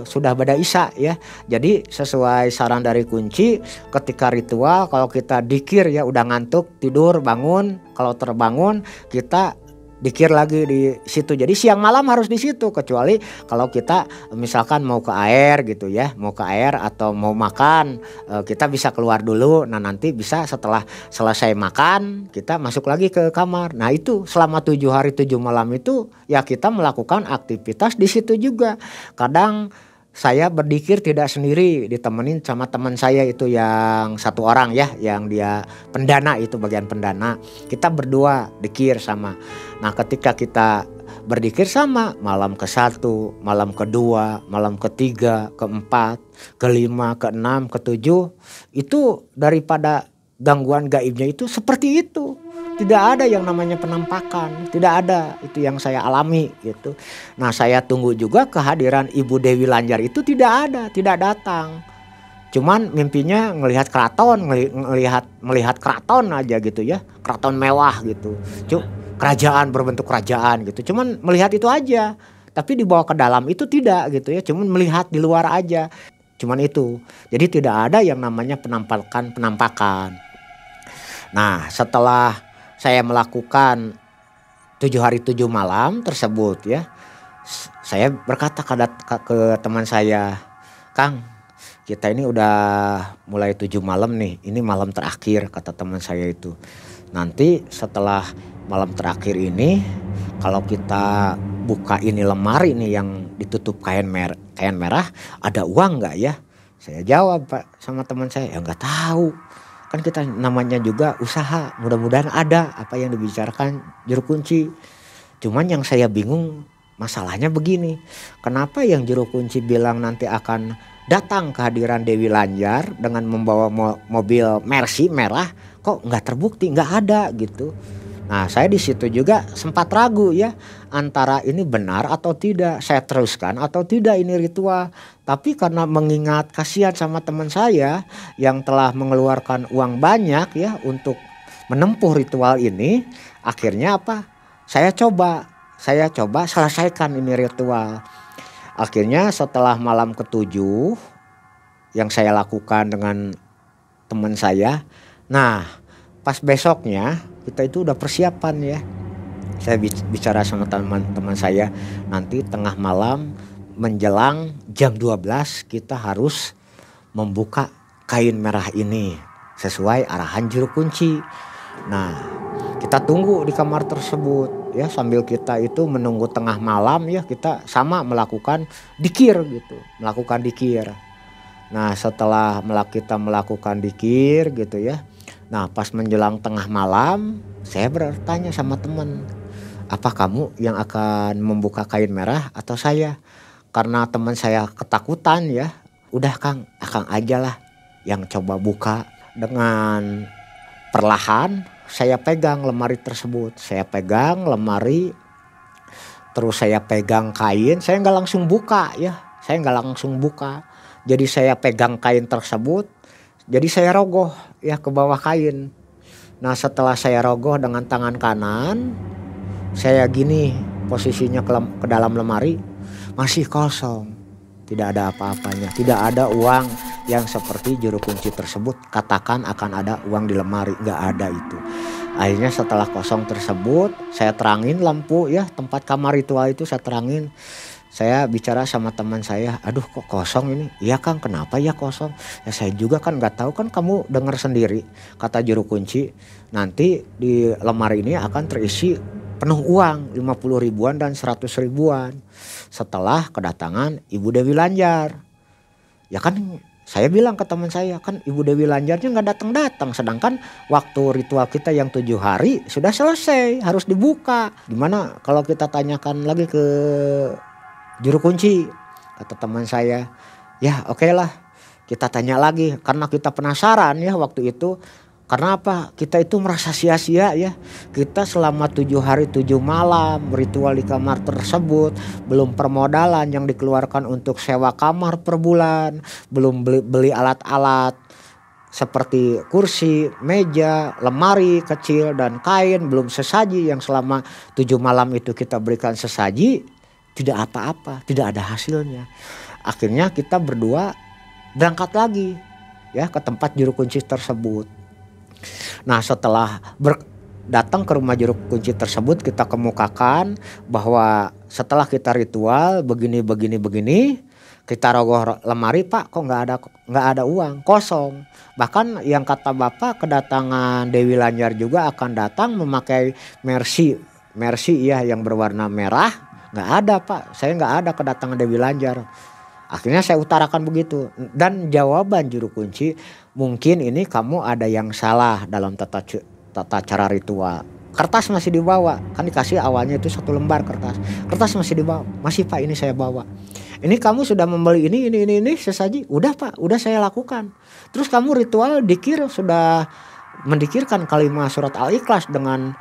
sudah bada isya ya. Jadi sesuai saran dari kunci, ketika ritual kalau kita dikir ya udah ngantuk tidur bangun, kalau terbangun kita dikir lagi di situ. Jadi siang malam harus di situ, kecuali kalau kita misalkan mau ke air gitu ya, mau ke air atau mau makan, kita bisa keluar dulu. Nah nanti bisa setelah selesai makan kita masuk lagi ke kamar. Nah itu selama 7 hari 7 malam itu ya kita melakukan aktivitas di situ juga. Kadang saya berdikir tidak sendiri, ditemenin sama teman saya itu yang satu orang ya, yang dia pendana, itu bagian pendana. Kita berdua dikir sama. Nah ketika kita berdikir sama, malam ke-1, malam ke-2, malam ke-3, ke-4, ke-5, ke-6, ke-7, itu daripada gangguan gaibnya itu seperti itu. Tidak ada yang namanya penampakan, tidak ada, itu yang saya alami gitu. Nah saya tunggu juga kehadiran Ibu Dewi Lanjar itu tidak ada, tidak datang. Cuman mimpinya ngelihat keraton, melihat keraton aja gitu ya, keraton mewah gitu. Kerajaan berbentuk kerajaan gitu. Cuman melihat itu aja, tapi dibawa ke dalam itu tidak gitu ya, cuman melihat di luar aja. Cuman itu. Jadi tidak ada yang namanya penampakan. Nah setelah saya melakukan 7 hari 7 malam tersebut ya, saya berkata ke teman saya, Kang, kita ini udah mulai 7 malam nih, ini malam terakhir, kata teman saya itu. Nanti setelah malam terakhir ini, kalau kita buka ini lemari nih yang ditutup kain merah, ada uang nggak ya? Saya jawab Pak sama teman saya, ya nggak tahu. Kan kita namanya juga usaha, mudah-mudahan ada apa yang dibicarakan juru kunci. Cuman yang saya bingung masalahnya begini, kenapa yang juru kunci bilang nanti akan datang kehadiran Dewi Lanjar dengan membawa mobil Mercy merah, kok nggak terbukti, nggak ada gitu. Nah saya di situ juga sempat ragu ya, antara ini benar atau tidak, saya teruskan atau tidak ini ritual. Tapi karena mengingat kasihan sama teman saya yang telah mengeluarkan uang banyak ya untuk menempuh ritual ini, akhirnya apa? Saya coba selesaikan ini ritual. Akhirnya setelah malam ke-7 yang saya lakukan dengan teman saya, nah pas besoknya kita itu udah persiapan ya. Saya bicara sama teman-teman saya, nanti tengah malam menjelang jam 12 kita harus membuka kain merah ini sesuai arahan juru kunci. Nah kita tunggu di kamar tersebut ya, sambil kita itu menunggu tengah malam ya, kita sama melakukan dikir gitu, melakukan dikir. Nah setelah kita melakukan dikir gitu ya, nah pas menjelang tengah malam saya bertanya sama teman, apa kamu yang akan membuka kain merah atau saya? Karena teman saya ketakutan ya, udah Kang, Akang aja lah yang coba buka. Dengan perlahan saya pegang lemari tersebut, saya pegang lemari, terus saya pegang kain, saya nggak langsung buka ya, saya nggak langsung buka. Jadi saya pegang kain tersebut, jadi saya rogoh ya ke bawah kain. Nah setelah saya rogoh dengan tangan kanan, saya gini posisinya ke dalam lemari, masih kosong. tidak ada apa-apanya, tidak ada uang yang seperti juru kunci tersebut katakan akan ada uang di lemari, nggak ada itu. Akhirnya setelah kosong tersebut, saya terangin lampu ya, tempat kamar ritual itu saya terangin. Saya bicara sama teman saya, aduh kok kosong ini? Iya Kang, kenapa ya kosong? Ya saya juga kan nggak tahu, kan kamu dengar sendiri kata juru kunci, nanti di lemari ini akan terisi penuh uang 50 ribuan dan 100 ribuan setelah kedatangan Ibu Dewi Lanjar. Ya kan saya bilang ke teman saya, kan Ibu Dewi Lanjarnya nggak datang-datang, sedangkan waktu ritual kita yang 7 hari sudah selesai, harus dibuka. Gimana kalau kita tanyakan lagi ke juru kunci? Kata teman saya, ya oke lah, kita tanya lagi karena kita penasaran ya waktu itu. Karena apa? Kita itu merasa sia-sia ya. Kita selama 7 hari 7 malam ritual di kamar tersebut, belum permodalan yang dikeluarkan untuk sewa kamar per bulan, belum beli alat-alat seperti kursi, meja, lemari kecil dan kain, belum sesaji yang selama 7 malam itu kita berikan sesaji, tidak apa-apa, tidak ada hasilnya. Akhirnya kita berdua berangkat lagi ya ke tempat juru kunci tersebut. Nah setelah datang ke rumah juru kunci tersebut, kita kemukakan bahwa setelah kita ritual begini, kita rogoh lemari, Pak kok nggak ada uang, kosong. Bahkan yang kata Bapak kedatangan Dewi Lanjar juga akan datang memakai mercy ya yang berwarna merah, nggak ada Pak, saya nggak ada kedatangan Dewi Lanjar. Akhirnya saya utarakan begitu, dan jawaban juru kunci, mungkin ini kamu ada yang salah dalam tata cara ritual. Kertas masih dibawa, kan dikasih awalnya itu 1 lembar kertas masih dibawa. Masih Pak, ini saya bawa. Ini kamu sudah membeli ini sesaji? Udah Pak, udah saya lakukan. Terus kamu ritual dikir sudah mendikirkan kalimat surat Al-Ikhlas dengan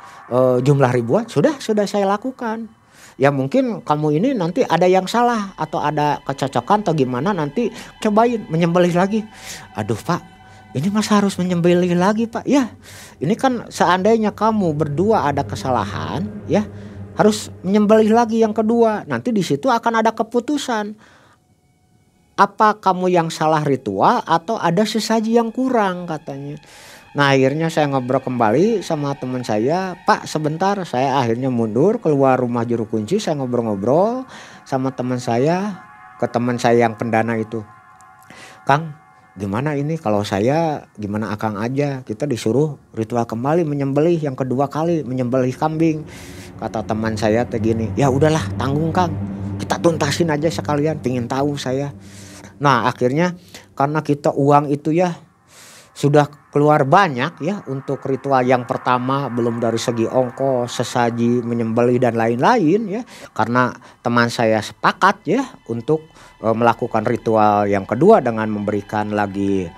jumlah ribuan? Sudah saya lakukan. Ya mungkin kamu ini nanti ada yang salah atau ada kecocokan atau gimana, nanti cobain menyembelih lagi. Aduh Pak, ini masa harus menyembelih lagi Pak? Ya ini kan seandainya kamu berdua ada kesalahan ya, harus menyembelih lagi yang kedua. Nanti di situ akan ada keputusan. Apa kamu yang salah ritual atau ada sesaji yang kurang katanya. Nah akhirnya saya ngobrol kembali sama teman saya, Pak sebentar, saya akhirnya mundur keluar rumah juru kunci, saya ngobrol-ngobrol sama teman saya, ke teman saya yang pendana itu. Kang gimana ini kalau saya, gimana Akang aja, kita disuruh ritual kembali menyembelih yang kedua kali, menyembelih kambing. Kata teman saya gini, ya udahlah tanggung Kang, kita tuntasin aja sekalian, pingin tahu saya. Nah akhirnya karena kita uang itu ya sudah keluar banyak ya untuk ritual yang pertama, belum dari segi ongkos, sesaji, menyembelih dan lain-lain ya. Karena teman saya sepakat ya untuk melakukan ritual yang kedua dengan memberikan lagi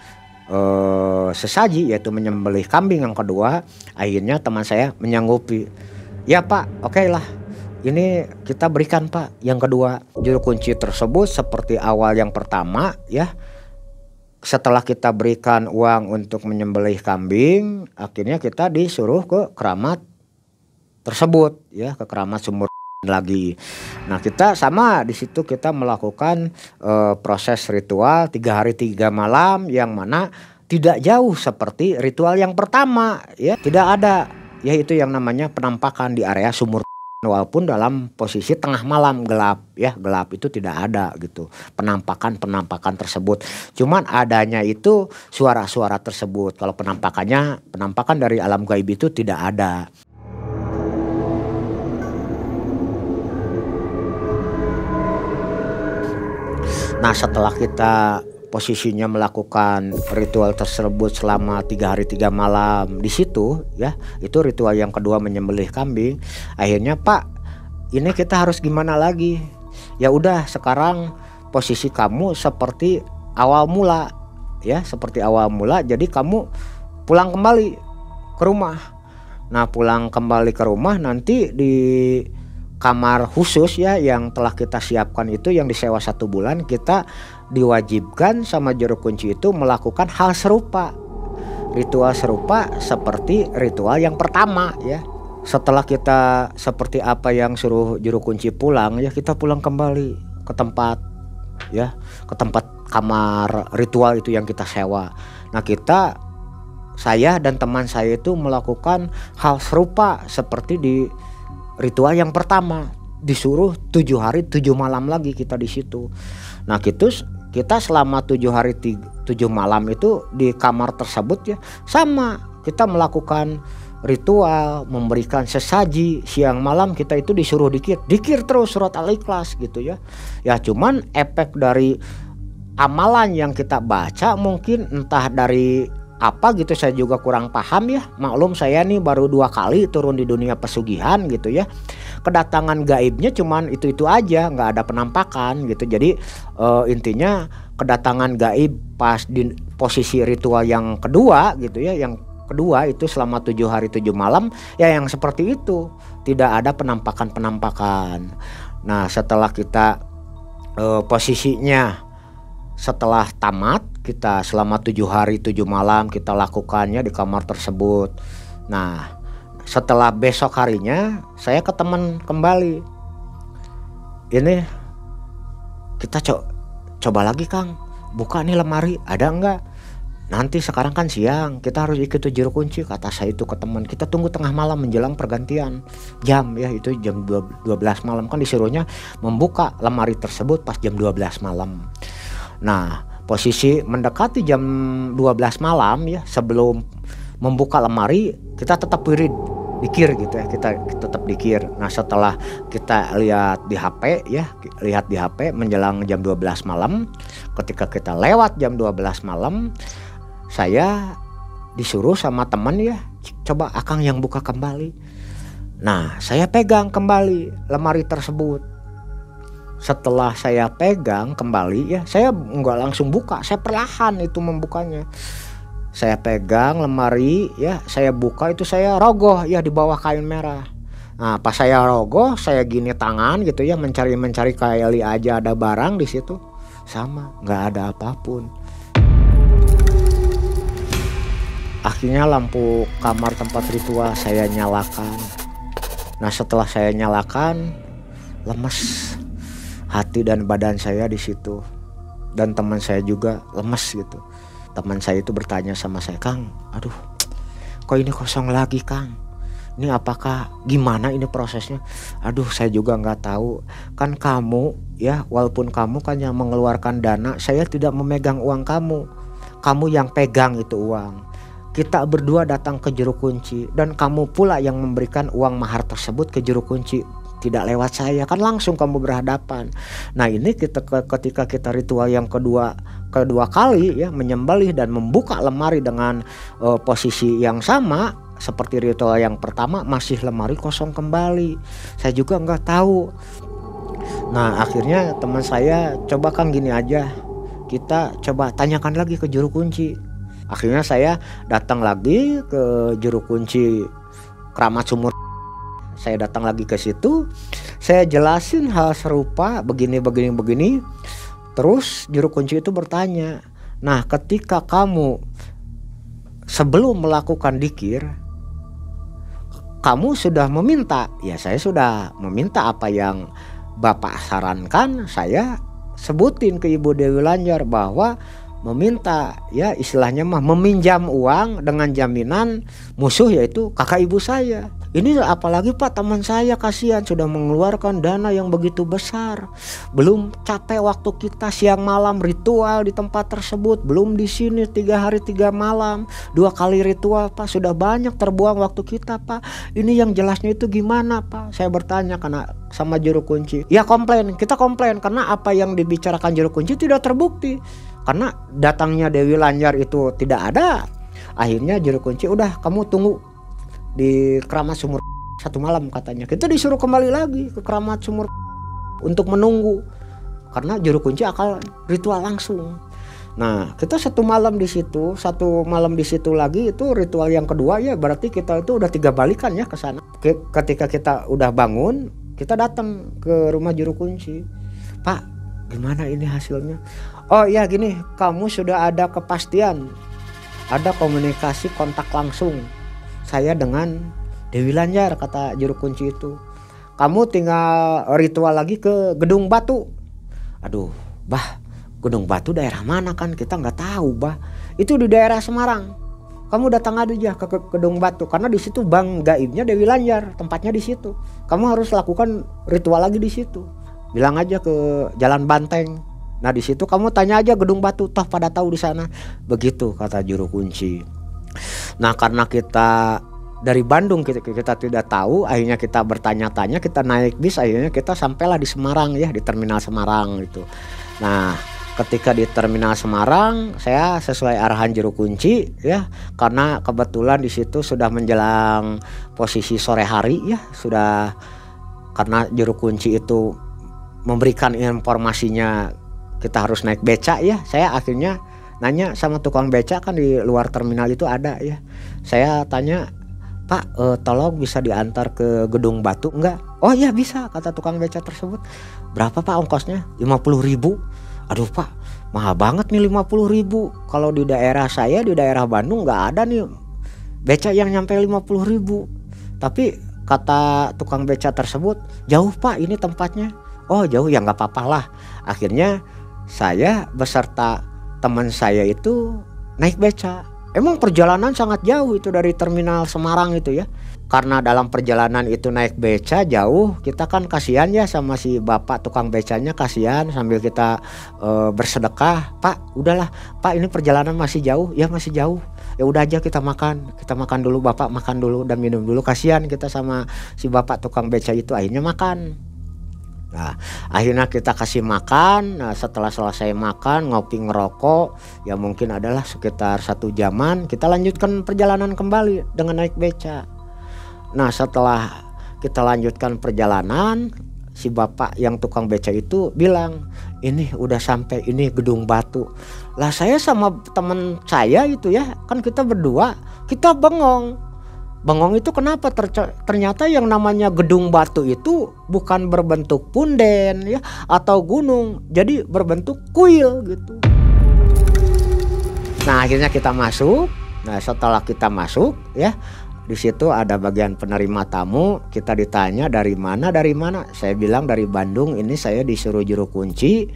sesaji, yaitu menyembelih kambing yang kedua. Akhirnya teman saya menyanggupi. Ya Pak, oke lah. Ini kita berikan Pak yang kedua. Juru kunci tersebut seperti awal yang pertama ya. Setelah kita berikan uang untuk menyembelih kambing, akhirnya kita disuruh ke keramat tersebut ya, ke keramat sumur lagi. Nah kita sama di situ kita melakukan proses ritual 3 hari 3 malam yang mana tidak jauh seperti ritual yang pertama ya. Tidak ada ya itu yang namanya penampakan di area sumur, walaupun dalam posisi tengah malam gelap ya, gelap itu tidak ada gitu penampakan tersebut. Cuman adanya itu suara-suara tersebut. Kalau penampakan dari alam gaib itu tidak ada. Nah setelah kita posisinya melakukan ritual tersebut selama 3 hari 3 malam di situ ya, itu ritual yang kedua menyembelih kambing. Akhirnya Pak, ini kita harus gimana lagi? Ya udah sekarang posisi kamu seperti awal mula ya, seperti awal mula. Jadi kamu pulang kembali ke rumah. Nah pulang kembali ke rumah nanti di kamar khusus ya yang telah kita siapkan itu, yang disewa 1 bulan, kita diwajibkan sama juru kunci itu melakukan hal serupa, ritual serupa seperti ritual yang pertama ya. Setelah kita seperti apa yang suruh juru kunci pulang ya, kita pulang kembali ke tempat ya, ke tempat kamar ritual itu yang kita sewa. Nah saya dan teman saya itu melakukan hal serupa seperti di ritual yang pertama, disuruh 7 hari 7 malam lagi kita di situ. Nah kita selama 7 hari 7 malam itu di kamar tersebut ya sama, kita melakukan ritual, memberikan sesaji, siang malam kita itu disuruh dikir terus surat Al-Ikhlas gitu ya. Ya cuman efek dari amalan yang kita baca mungkin entah dari apa gitu, saya juga kurang paham ya. Maklum saya nih baru 2 kali turun di dunia pesugihan gitu ya. Kedatangan gaibnya cuman itu aja, nggak ada penampakan gitu. Jadi intinya kedatangan gaib pas di posisi ritual yang kedua gitu ya, yang kedua itu selama 7 hari 7 malam ya yang seperti itu, tidak ada penampakan. Nah setelah kita posisinya setelah tamat, kita selama 7 hari 7 malam kita lakukannya di kamar tersebut. Nah setelah besok harinya saya ke teman kembali, ini kita coba lagi Kang, buka nih lemari ada enggak, nanti sekarang kan siang kita harus ikut juru kunci, kata saya itu ke teman. Kita tunggu tengah malam menjelang pergantian jam ya, itu jam 12 malam kan disuruhnya membuka lemari tersebut pas jam 12 malam. Nah posisi mendekati jam 12 malam ya, sebelum membuka lemari kita tetap wirid dikir gitu ya, kita tetap dikir. Nah setelah kita lihat di HP ya, lihat di HP menjelang jam 12 malam, ketika kita lewat jam 12 malam saya disuruh sama teman ya, coba Akang yang buka kembali. Nah saya pegang kembali lemari tersebut. Setelah saya pegang kembali ya, saya nggak langsung buka, saya perlahan itu membukanya. Saya pegang lemari ya, saya buka itu, saya rogoh ya di bawah kain merah. Nah pas saya rogoh, saya gini tangan gitu ya, mencari kali aja ada barang di situ, sama nggak ada apapun. Akhirnya lampu kamar tempat ritual saya nyalakan. Nah setelah saya nyalakan, lemes hati dan badan saya di situ, dan teman saya juga lemes gitu. Teman saya itu bertanya sama saya, Kang, aduh kok ini kosong lagi Kang, ini apakah gimana ini prosesnya? Aduh saya juga nggak tahu, kan kamu ya, walaupun kamu kan yang mengeluarkan dana, saya tidak memegang uang kamu yang pegang itu uang. Kita berdua datang ke juru kunci dan kamu pula yang memberikan uang mahar tersebut ke juru kunci, tidak lewat saya, kan langsung kamu berhadapan. Nah ini ketika kita ritual yang kedua kali ya, menyembelih dan membuka lemari dengan posisi yang sama seperti ritual yang pertama, masih lemari kosong kembali. Saya juga nggak tahu. Nah akhirnya teman saya, coba Kang gini aja, kita coba tanyakan lagi ke juru kunci. Akhirnya saya datang lagi ke juru kunci Keramat Sumur. Saya datang lagi ke situ, saya jelasin hal serupa begini. Terus juru kunci itu bertanya, nah ketika kamu sebelum melakukan dikir, kamu sudah meminta? Ya saya sudah meminta apa yang Bapak sarankan. Saya sebutin ke Ibu Dewi Lanjar bahwa meminta ya istilahnya mah meminjam uang dengan jaminan musuh, yaitu kakak ibu saya. Ini apalagi Pak, teman saya kasihan sudah mengeluarkan dana yang begitu besar, belum capek waktu kita siang malam ritual di tempat tersebut, belum di sini 3 hari 3 malam 2 kali ritual Pak, sudah banyak terbuang waktu kita Pak. Ini yang jelasnya itu gimana Pak? Saya bertanya karena sama juru kunci. Ya kita komplain karena apa yang dibicarakan juru kunci tidak terbukti, karena datangnya Dewi Lanjar itu tidak ada. Akhirnya juru kunci, udah kamu tunggu di Keramat Sumur 1 malam katanya. Kita disuruh kembali lagi ke Keramat Sumur untuk menunggu, karena juru kunci akan ritual langsung. Nah kita 1 malam di situ, 1 malam di situ lagi, itu ritual yang kedua ya, berarti kita itu udah 3 balikan ya ke sana. Ketika kita udah bangun, kita datang ke rumah juru kunci. Pak, gimana ini hasilnya? Oh ya gini, kamu sudah ada kepastian, ada komunikasi kontak langsung saya dengan Dewi Lanjar, kata juru kunci itu. Kamu tinggal ritual lagi ke Gedung Batu. Aduh Bah, Gedung Batu daerah mana kan kita nggak tahu, bah. Itu di daerah Semarang. Kamu datang aja ke Gedung Batu karena di situ bank gaibnya Dewi Lanjar, tempatnya di situ. Kamu harus lakukan ritual lagi di situ. Bilang aja ke Jalan Banteng. Nah di situ kamu tanya aja Gedung Batu, toh pada tahu di sana. Begitu kata juru kunci. Nah karena kita dari Bandung kita tidak tahu, akhirnya kita bertanya-tanya, kita naik bis, akhirnya kita sampailah di Semarang ya, di terminal Semarang gitu. Nah ketika di terminal Semarang saya sesuai arahan juru kunci ya, karena kebetulan di situ sudah menjelang posisi sore hari ya, sudah, karena juru kunci itu memberikan informasinya kita harus naik beca ya. Saya akhirnya nanya sama tukang beca, kan di luar terminal itu ada ya. Saya tanya, Pak, tolong bisa diantar ke Gedung Batu enggak? Oh iya bisa, kata tukang beca tersebut. Berapa Pak ongkosnya? 50.000. Aduh Pak, mahal banget nih 50.000. Kalau di daerah saya, di daerah Bandung nggak ada nih beca yang nyampe 50.000. Tapi kata tukang beca tersebut, jauh Pak ini tempatnya. Oh jauh ya nggak apa-apa lah. Akhirnya saya beserta teman saya itu naik beca. Emang perjalanan sangat jauh itu dari terminal Semarang itu ya. Karena dalam perjalanan itu naik beca jauh, kita kan kasihan ya sama si bapak tukang becanya, kasihan sambil kita bersedekah. Pak udahlah Pak, ini perjalanan masih jauh. Ya masih jauh, ya udah aja kita makan dulu, bapak makan dulu dan minum dulu, kasihan kita sama si bapak tukang beca itu. Akhirnya makan. Nah akhirnya kita kasih makan. Nah setelah selesai makan, ngopi ngerokok ya, mungkin adalah sekitar 1 jaman, kita lanjutkan perjalanan kembali dengan naik beca. Nah setelah kita lanjutkan perjalanan, si bapak yang tukang beca itu bilang, ini udah sampai ini Gedung Batu. Lah saya sama teman saya itu ya, kan kita berdua, kita bengong. Bengong itu kenapa? Ternyata yang namanya Gedung Batu itu bukan berbentuk punden ya atau gunung, jadi berbentuk kuil gitu. Nah akhirnya kita masuk. Nah setelah kita masuk ya, di situ ada bagian penerima tamu. Kita ditanya dari mana, saya bilang dari Bandung. Ini saya disuruh juru kunci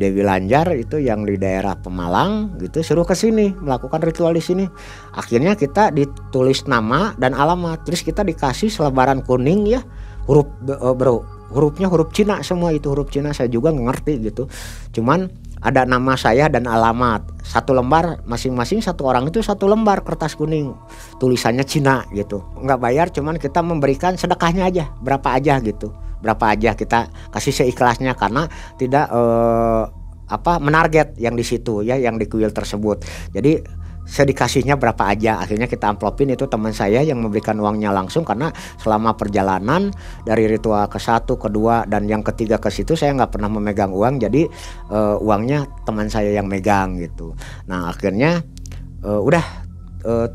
Dewi Lanjar itu yang di daerah Pemalang gitu, suruh ke sini melakukan ritual di sini. Akhirnya kita ditulis nama dan alamat, terus kita dikasih selebaran kuning ya, hurufnya huruf Cina semua, itu huruf Cina saya juga nggak ngerti gitu. Cuman ada nama saya dan alamat, 1 lembar masing-masing, 1 orang itu 1 lembar kertas kuning, tulisannya Cina gitu. Nggak bayar, cuman kita memberikan sedekahnya aja, berapa aja gitu. Berapa aja kita kasih seikhlasnya, karena tidak menarget yang di situ ya, yang di kuil tersebut. Jadi sedikasihnya berapa aja. Akhirnya kita amplopin, itu teman saya yang memberikan uangnya langsung, karena selama perjalanan dari ritual ke-1, ke-2 dan yang ketiga ke situ saya nggak pernah memegang uang. Jadi uangnya teman saya yang megang gitu. Nah akhirnya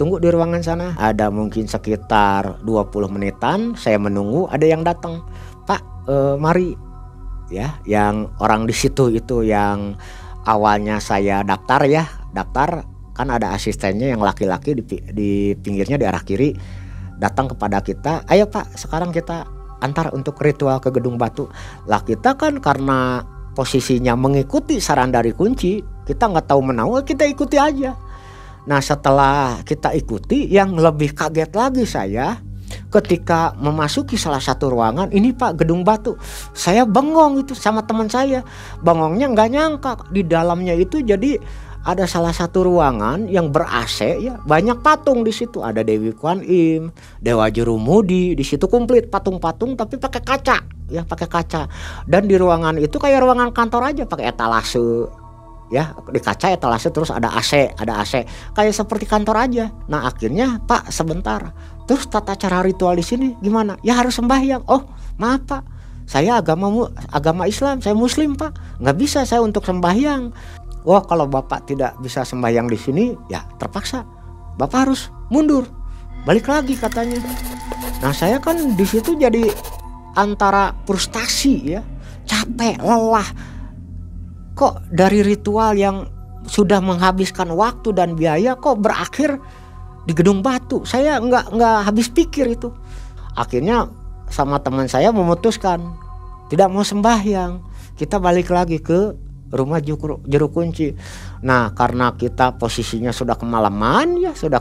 tunggu di ruangan sana. Ada mungkin sekitar 20 menitan saya menunggu, ada yang datang. Pak, mari ya, yang orang di situ itu yang awalnya saya daftar kan ada asistennya yang laki-laki di pinggirnya di arah kiri, datang kepada kita, ayo Pak sekarang kita antar untuk ritual ke Gedung Batu. Lah kita kan karena posisinya mengikuti saran dari kunci, kita nggak tahu menahu, kita ikuti aja. Nah setelah kita ikuti, yang lebih kaget lagi saya ketika memasuki salah satu ruangan, ini Pak Gedung Batu. Saya bengong itu sama teman saya, bengongnya nggak nyangka di dalamnya itu jadi ada salah satu ruangan yang ber-AC ya, banyak patung di situ. Ada Dewi Kwan Im, Dewa Jurumudi, di situ komplit patung-patung tapi pakai kaca ya, pakai kaca. Dan di ruangan itu kayak ruangan kantor aja, pakai etalase ya, di kaca etalase, terus ada AC kayak seperti kantor aja. Nah akhirnya Pak sebentar, terus tata cara ritual di sini gimana? Ya harus sembahyang. Oh maaf Pak, saya agama Islam, saya Muslim Pak, nggak bisa saya untuk sembahyang. Wah kalau Bapak tidak bisa sembahyang di sini, ya terpaksa Bapak harus mundur, balik lagi katanya. Nah saya kan di situ jadi antara frustasi ya, capek, lelah. Kok dari ritual yang sudah menghabiskan waktu dan biaya kok berakhir di Gedung Batu? Saya nggak habis pikir itu. Akhirnya sama teman saya memutuskan tidak mau sembahyang. kita balik lagi ke rumah juru kunci. Nah, karena kita posisinya sudah kemalaman ya, sudah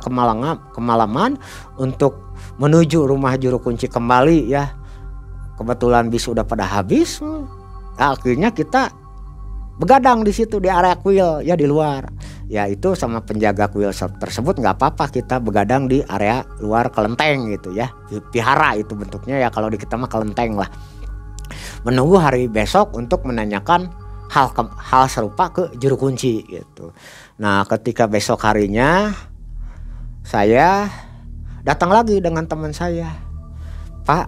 kemalaman untuk menuju rumah juru kunci kembali ya. Kebetulan bis udah pada habis. Nah, akhirnya kita begadang di situ di area kuil ya, di luar. Ya itu sama penjaga kuil tersebut nggak apa-apa kita begadang di area luar kelenteng gitu ya. Vihara itu bentuknya ya, kalau di kita mah kelenteng lah. Menunggu hari besok untuk menanyakan hal serupa ke juru kunci gitu. Nah, ketika besok harinya saya datang lagi dengan teman saya. Pak,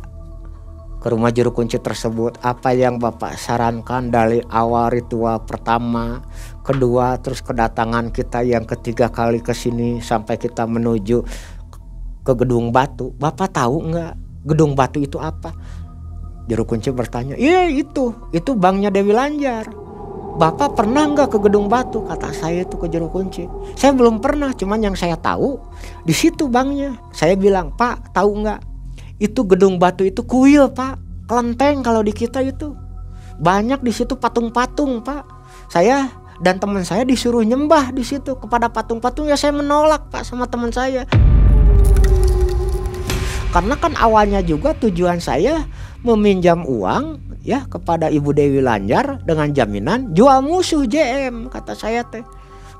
ke rumah juru kunci tersebut, apa yang Bapak sarankan dari awal ritual pertama, kedua, terus kedatangan kita yang ketiga kali ke sini sampai kita menuju ke Gedung Batu, Bapak tahu nggak Gedung Batu itu apa? Juru kunci bertanya, iya itu banknya Dewi Lanjar. Bapak pernah nggak ke Gedung Batu? Kata saya itu ke juru kunci. Saya belum pernah, cuman yang saya tahu di situ banknya. Saya bilang, Pak tahu nggak? Itu Gedung Batu itu kuil, Pak. Kelenteng kalau di kita itu. Banyak di situ patung-patung, Pak. Saya dan teman saya disuruh nyembah di situ kepada patung-patung. Ya saya menolak, Pak, sama teman saya. Karena kan awalnya juga tujuan saya meminjam uang ya kepada Ibu Dewi Lanjar dengan jaminan jual musuh JM, kata saya teh.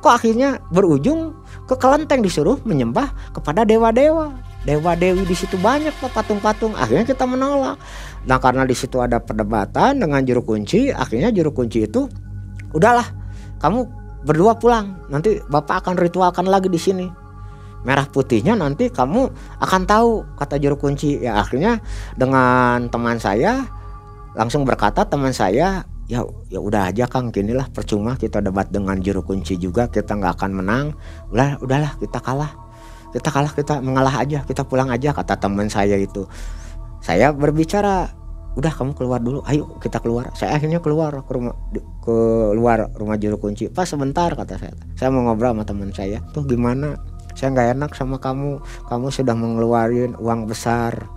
Kok akhirnya berujung ke kelenteng disuruh menyembah kepada dewa-dewa. Dewa-dewi di situ banyak, Pak, patung-patung. Akhirnya kita menolak. Nah, karena di situ ada perdebatan dengan juru kunci, akhirnya juru kunci itu, udahlah, kamu berdua pulang. Nanti Bapak akan ritualkan lagi di sini. Merah putihnya nanti kamu akan tahu, kata juru kunci. Ya akhirnya dengan teman saya langsung berkata, teman saya, ya udah aja Kang, ginilah percuma kita debat dengan juru kunci juga, kita nggak akan menang. Udahlah kita kalah, kita mengalah aja, kita pulang aja, kata teman saya itu. Saya berbicara, udah kamu keluar dulu, ayo kita keluar. Saya akhirnya keluar ke luar rumah juru kunci. Pas sebentar, kata saya mau ngobrol sama teman saya. Tuh gimana? Saya nggak enak sama kamu sudah mengeluarin uang besar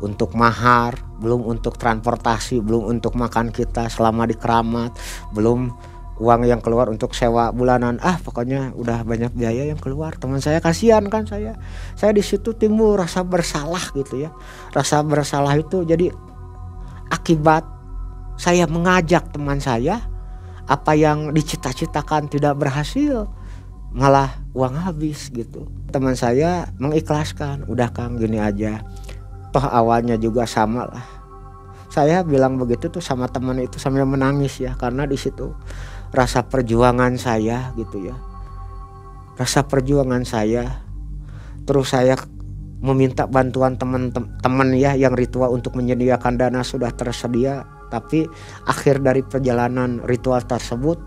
untuk mahar, belum untuk transportasi, belum untuk makan kita selama di keramat, belum uang yang keluar untuk sewa bulanan. Pokoknya udah banyak biaya yang keluar. Teman saya kasihan kan, saya di situ timbul rasa bersalah gitu ya. Rasa bersalah itu jadi akibat saya mengajak teman saya, apa yang dicita-citakan tidak berhasil, malah uang habis gitu. Teman saya mengikhlaskan, udah Kang gini aja, toh awalnya juga sama lah. Saya bilang begitu tuh sama teman itu sambil menangis ya, karena di situ rasa perjuangan saya gitu ya, rasa perjuangan saya. Terus saya meminta bantuan teman-teman ya yang ritual untuk menyediakan dana sudah tersedia, tapi akhir dari perjalanan ritual tersebut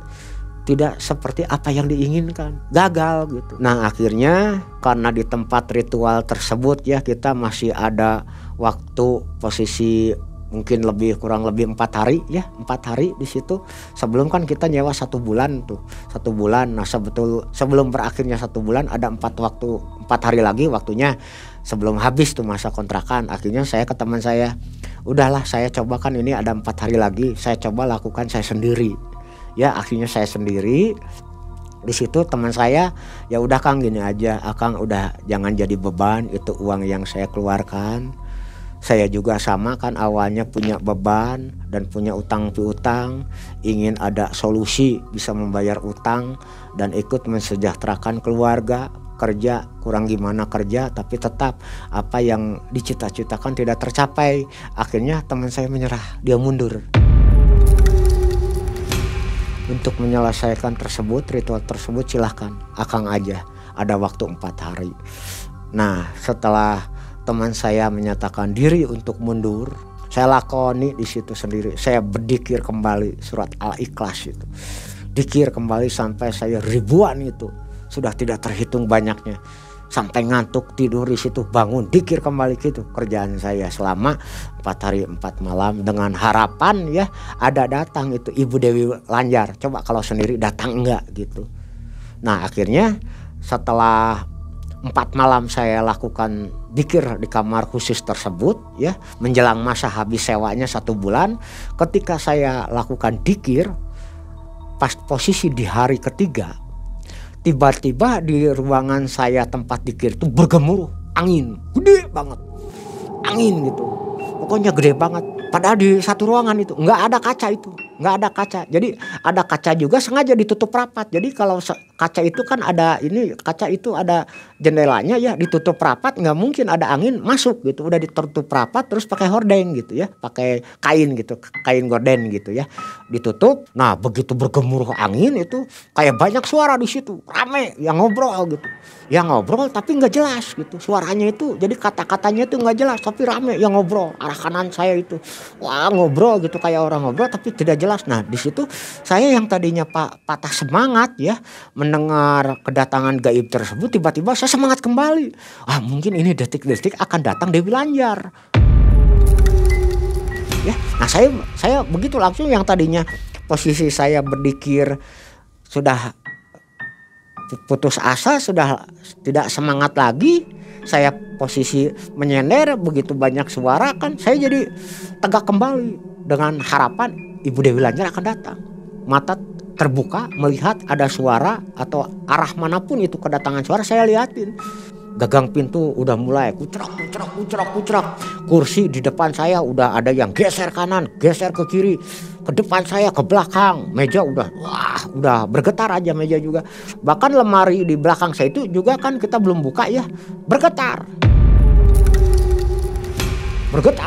tidak seperti apa yang diinginkan, gagal gitu. Nah akhirnya karena di tempat ritual tersebut ya kita masih ada waktu, posisi mungkin kurang lebih 4 hari ya, 4 hari di situ. Sebelum kan kita nyewa 1 bulan tuh, 1 bulan. Nah sebelum berakhirnya 1 bulan ada 4 hari lagi waktunya sebelum habis tuh masa kontrakan. Akhirnya saya ke teman saya, udahlah saya cobakan ini ada 4 hari lagi, saya coba lakukan saya sendiri. Ya akhirnya saya sendiri. Di situ teman saya, ya udah Kang gini aja, Akang udah jangan jadi beban, itu uang yang saya keluarkan. Saya juga sama kan awalnya punya beban dan punya utang piutang, ingin ada solusi bisa membayar utang dan ikut mensejahterakan keluarga. Kerja kurang gimana kerja, tapi tetap apa yang dicita-citakan tidak tercapai. Akhirnya teman saya menyerah, dia mundur. Untuk menyelesaikan ritual tersebut silahkan Akang aja, ada waktu 4 hari. Nah setelah teman saya menyatakan diri untuk mundur, saya lakoni di situ sendiri. Saya berdikir kembali surat Al-Ikhlas itu, dikir kembali sampai saya ribuan itu, sudah tidak terhitung banyaknya. Sampai ngantuk tidur di situ, bangun dikir kembali gitu. Kerjaan saya selama 4 hari 4 malam dengan harapan ya ada datang itu Ibu Dewi Lanjar. Coba kalau sendiri datang enggak gitu. Nah akhirnya setelah 4 malam saya lakukan dzikir di kamar khusus tersebut ya, menjelang masa habis sewanya 1 bulan. Ketika saya lakukan dzikir, pas posisi di hari ketiga, tiba-tiba di ruangan saya tempat dzikir itu bergemuruh angin gede banget, angin gitu, pokoknya gede banget. Padahal di satu ruangan itu nggak ada kaca, itu nggak ada kaca. Jadi ada kaca juga sengaja ditutup rapat. Jadi kalau kaca itu kan ada ini, kaca itu ada jendelanya ya, ditutup rapat, nggak mungkin ada angin masuk gitu. Udah ditutup rapat terus pakai hordeng gitu ya, pakai kain gitu, kain gorden gitu ya, ditutup. Nah begitu bergemuruh angin itu kayak banyak suara di situ, rame yang ngobrol gitu, yang ngobrol tapi nggak jelas gitu suaranya itu. Jadi kata-katanya itu nggak jelas tapi rame yang ngobrol arah kanan saya itu. Wah ngobrol gitu kayak orang ngobrol tapi tidak jelas. Nah di situ saya yang tadinya patah semangat ya mendengar kedatangan gaib tersebut, tiba-tiba saya semangat kembali. Mungkin ini detik-detik akan datang Dewi Lanjar. Ya, nah saya begitu langsung, yang tadinya posisi saya berdikir sudah putus asa, sudah tidak semangat lagi. Saya posisi menyender, begitu banyak suara kan saya jadi tegak kembali dengan harapan Ibu Dewi Lanjar akan datang. Mata terbuka melihat ada suara atau arah manapun itu kedatangan suara saya liatin. Gagang pintu udah mulai kucrak. Kursi di depan saya udah ada yang geser kanan, geser ke kiri, ke depan saya, ke belakang. Meja udah bergetar aja meja juga. Bahkan lemari di belakang saya itu juga kan kita belum buka ya, bergetar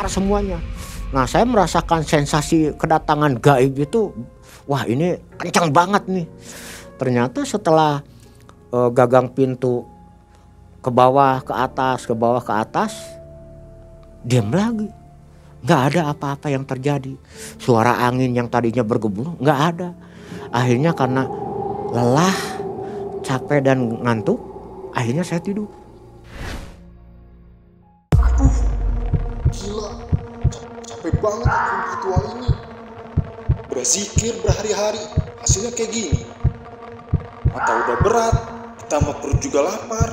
semuanya. Nah saya merasakan sensasi kedatangan gaib itu, wah ini kencang banget nih. Ternyata setelah gagang pintu ke bawah ke atas, ke bawah ke atas, diam lagi. Nggak ada apa-apa yang terjadi. Suara angin yang tadinya bergemuruh nggak ada. Akhirnya karena lelah, capek dan ngantuk, akhirnya saya tidur. Gila, capek banget aku ritual ini. Berzikir berhari-hari, hasilnya kayak gini. Mata udah berat, ditambah perut juga lapar.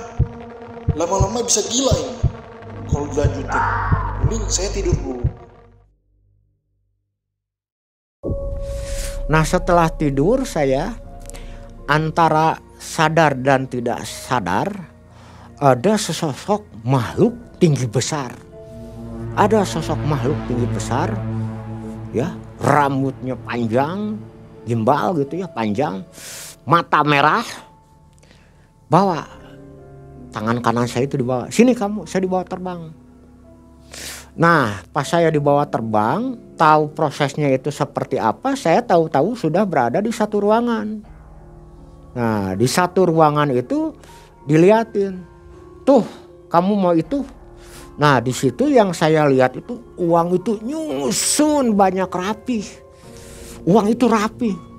Lama-lama bisa gila ini. Kalau dilanjutin, mending saya tidur dulu. Nah setelah tidur saya antara sadar dan tidak sadar ada sesosok makhluk tinggi besar. Ada sosok makhluk tinggi besar ya, rambutnya panjang, gimbal gitu ya, panjang, mata merah, bawa tangan kanan saya itu dibawa, sini kamu, saya dibawa terbang. Nah pas saya dibawa terbang, tahu prosesnya itu seperti apa, saya tahu-tahu sudah berada di satu ruangan. Nah di satu ruangan itu diliatin, tuh kamu mau itu. Nah di situ yang saya lihat itu uang itu nyusun banyak rapi, uang itu rapi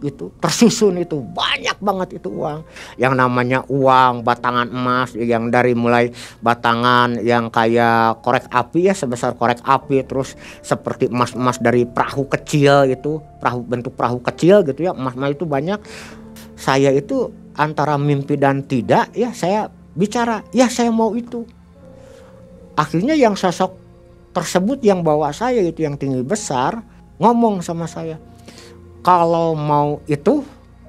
gitu, tersusun itu banyak banget itu uang. Yang namanya uang batangan emas yang dari mulai batangan yang kayak korek api ya, sebesar korek api, terus seperti emas-emas dari perahu kecil gitu, bentuk perahu kecil gitu ya, emas-emas itu banyak. Saya itu antara mimpi dan tidak ya, saya bicara ya saya mau itu. Akhirnya yang sosok tersebut yang bawa saya itu yang tinggi besar ngomong sama saya, kalau mau itu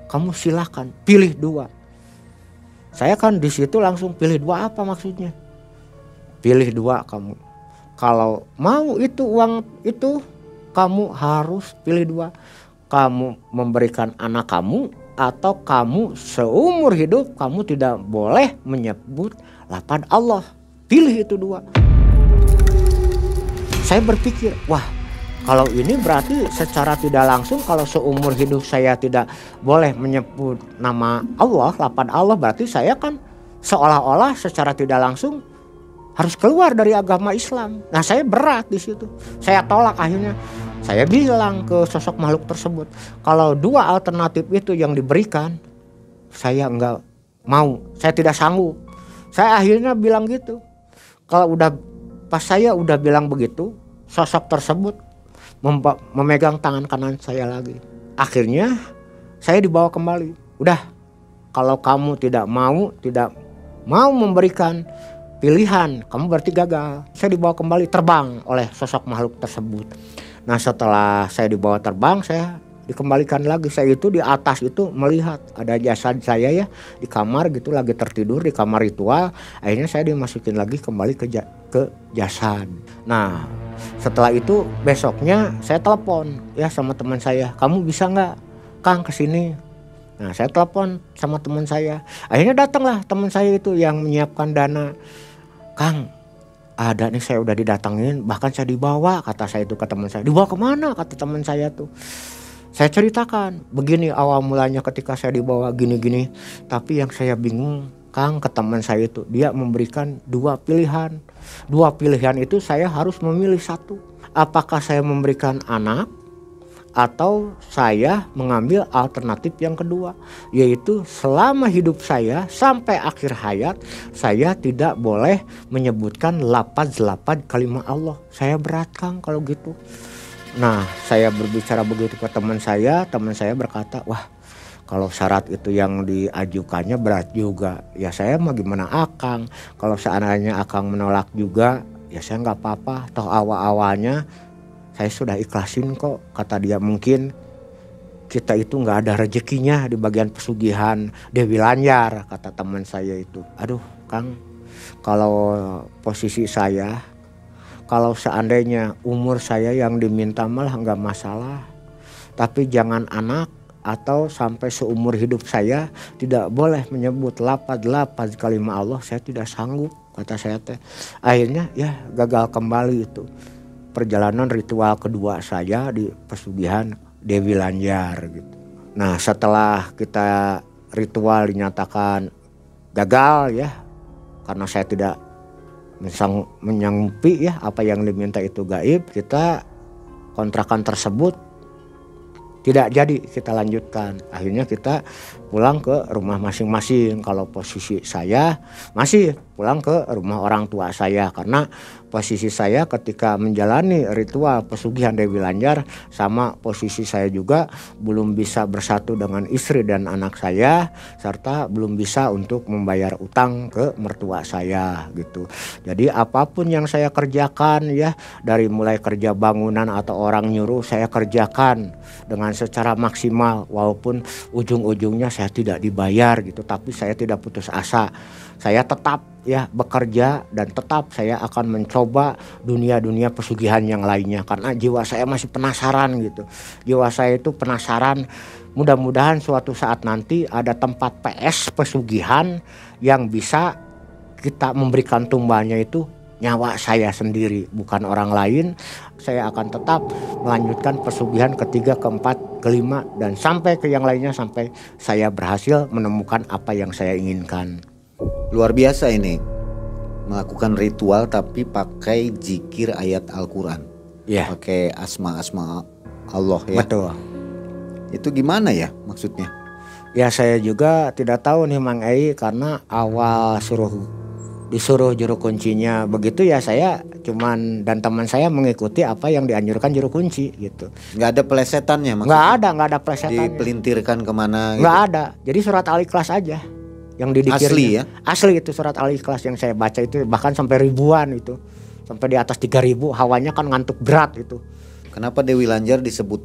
kamu silahkan pilih 2. Saya kan di situ langsung pilih 2 apa maksudnya? Pilih 2 kamu. Kalau mau itu uang itu kamu harus pilih 2. Kamu memberikan anak kamu atau kamu seumur hidup kamu tidak boleh menyebut lafaz Allah. Pilih itu 2. Saya berpikir, wah kalau ini berarti secara tidak langsung kalau seumur hidup saya tidak boleh menyebut nama Allah, lafaz Allah, berarti saya kan seolah-olah secara tidak langsung harus keluar dari agama Islam. Nah saya berat di situ. Saya tolak akhirnya. Saya bilang ke sosok makhluk tersebut, kalau 2 alternatif itu yang diberikan, saya enggak mau, saya tidak sanggup. Saya akhirnya bilang gitu. Kalau udah pas saya udah bilang begitu, sosok tersebut memegang tangan kanan saya lagi. Akhirnya saya dibawa kembali. Udah, kalau kamu tidak mau, tidak mau memberikan pilihan, kamu berarti gagal. Saya dibawa kembali terbang oleh sosok makhluk tersebut. Nah setelah saya dibawa terbang, saya dikembalikan lagi. Saya itu di atas itu melihat ada jasad saya ya di kamar gitu, lagi tertidur di kamar ritual. Akhirnya saya dimasukin lagi kembali ke jasad. Nah setelah itu besoknya saya telepon ya sama teman saya, kamu bisa nggak Kang kesini? Nah saya telepon sama teman saya. Akhirnya datanglah teman saya itu yang menyiapkan dana. Kang, ada nih, saya udah didatengin, bahkan saya dibawa, kata saya itu ke teman saya. Dibawa kemana kata teman saya tuh. Saya ceritakan, begini awal mulanya ketika saya dibawa gini-gini. Tapi yang saya bingung Kang ke teman saya itu, dia memberikan 2 pilihan. 2 pilihan itu saya harus memilih satu. Apakah saya memberikan anak atau saya mengambil alternatif yang kedua, yaitu selama hidup saya sampai akhir hayat saya tidak boleh menyebutkan lafaz-lafaz kalimat Allah. Saya berat Kang kalau gitu. Nah saya berbicara begitu ke teman saya berkata, wah kalau syarat itu yang diajukannya berat juga. Ya saya mah gimana Akang, kalau seandainya Akang menolak juga ya saya nggak apa-apa, toh awal-awalnya saya sudah ikhlasin kok, kata dia. Mungkin kita itu nggak ada rezekinya di bagian pesugihan Dewi Lanyar, kata teman saya itu. Aduh Kang, kalau posisi saya, kalau seandainya umur saya yang diminta malah nggak masalah, tapi jangan anak atau sampai seumur hidup saya tidak boleh menyebut lafaz kalimat Allah, saya tidak sanggup, kata saya teh. Akhirnya ya gagal kembali itu perjalanan ritual kedua saya di pesugihan Dewi Lanyar gitu. Nah setelah kita ritual dinyatakan gagal ya, karena saya tidak menyanggupi ya apa yang diminta itu gaib, kita kontrakan tersebut tidak jadi kita lanjutkan. Akhirnya kita pulang ke rumah masing-masing. Kalau posisi saya masih pulang ke rumah orang tua saya, karena posisi saya ketika menjalani ritual pesugihan Dewi Lanyar sama posisi saya juga belum bisa bersatu dengan istri dan anak saya, serta belum bisa untuk membayar utang ke mertua saya gitu. Jadi apapun yang saya kerjakan ya, dari mulai kerja bangunan atau orang nyuruh, saya kerjakan dengan secara maksimal, walaupun ujung-ujungnya saya tidak dibayar gitu, tapi saya tidak putus asa. Saya tetap ya bekerja dan tetap saya akan mencoba dunia-dunia pesugihan yang lainnya, karena jiwa saya masih penasaran gitu. Jiwa saya itu penasaran, mudah-mudahan suatu saat nanti ada tempat PS pesugihan yang bisa kita memberikan tumbanya itu nyawa saya sendiri, bukan orang lain. Saya akan tetap melanjutkan pesugihan ketiga, keempat, kelima, dan sampai ke yang lainnya sampai saya berhasil menemukan apa yang saya inginkan. Luar biasa ini, melakukan ritual tapi pakai zikir ayat Al-Quran, pakai asma-asma Allah ya. Betul. Itu gimana ya maksudnya? Ya saya juga tidak tahu nih Mang Ei, karena awal disuruh juru kuncinya begitu ya, saya cuman dan teman saya mengikuti apa yang dianjurkan juru kunci gitu. Nggak ada pelesetannya maksudnya? Nggak ada pelesetannya. Dipelintirkan kemana? Nggak gitu? ada. Jadi surat Al-Ikhlas aja yang didikirnya. Asli ya? Asli itu surat Al-Ikhlas yang saya baca itu, bahkan sampai ribuan itu, sampai di atas 3.000. Hawanya kan ngantuk berat itu. Kenapa Dewi Lanyar disebut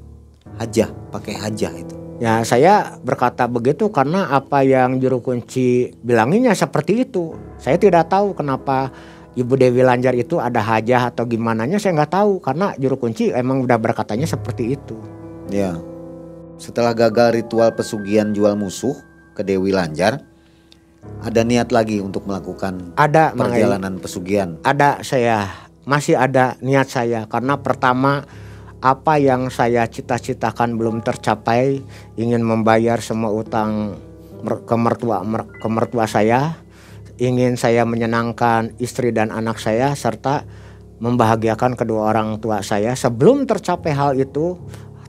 hajah, pakai hajah itu? Ya saya berkata begitu karena apa yang juru kunci bilanginnya seperti itu. Saya tidak tahu kenapa Ibu Dewi Lanyar itu ada hajah atau gimananya, saya nggak tahu, karena juru kunci emang udah berkatanya seperti itu. Ya. Setelah gagal ritual pesugihan jual musuh ke Dewi Lanyar, ada niat lagi untuk melakukan perjalanan pesugihan? Ada, saya masih ada niat saya, karena pertama apa yang saya cita-citakan belum tercapai, ingin membayar semua utang ke mertua saya, ingin saya menyenangkan istri dan anak saya, serta membahagiakan kedua orang tua saya. Sebelum tercapai hal itu,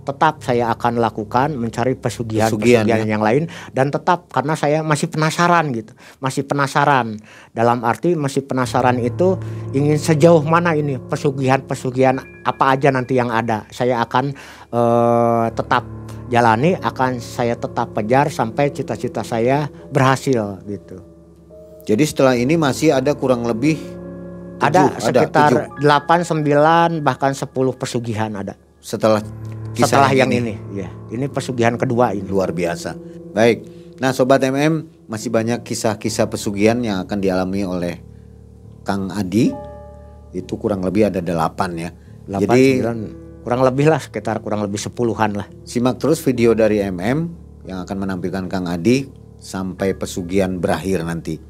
tetap saya akan lakukan mencari pesugihan yang lain, dan tetap karena saya masih penasaran gitu. Masih penasaran, dalam arti masih penasaran itu ingin sejauh mana ini pesugihan apa aja nanti yang ada. Saya akan tetap jalani, akan saya tetap kejar sampai cita-cita saya berhasil gitu. Jadi setelah ini masih ada kurang lebih Ada 7, sekitar 7 8, 9 bahkan 10 pesugihan ada. setelah kisah Setelah yang ini, ya. Ini pesugihan kedua ini. luar biasa. Baik. Nah, Sobat MM, masih banyak kisah-kisah pesugihan yang akan dialami oleh Kang Adi. Itu kurang lebih ada 8 ya. 8, Jadi 9, kurang lebih lah, sekitar kurang lebih 10-an lah. simak terus video dari MM yang akan menampilkan Kang Adi sampai pesugihan berakhir nanti.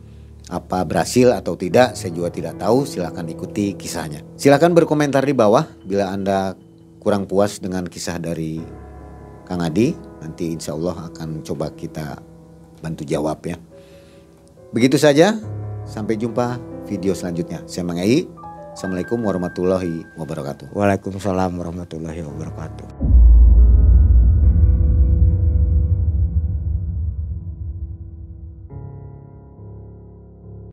Apa berhasil atau tidak saya juga tidak tahu, silahkan ikuti kisahnya. Silahkan berkomentar di bawah bila Anda kurang puas dengan kisah dari Kang Adi. Nanti insya Allah akan coba kita bantu jawab ya. Begitu saja, sampai jumpa video selanjutnya. Saya Mang Ei. Assalamualaikum warahmatullahi wabarakatuh. Waalaikumsalam warahmatullahi wabarakatuh.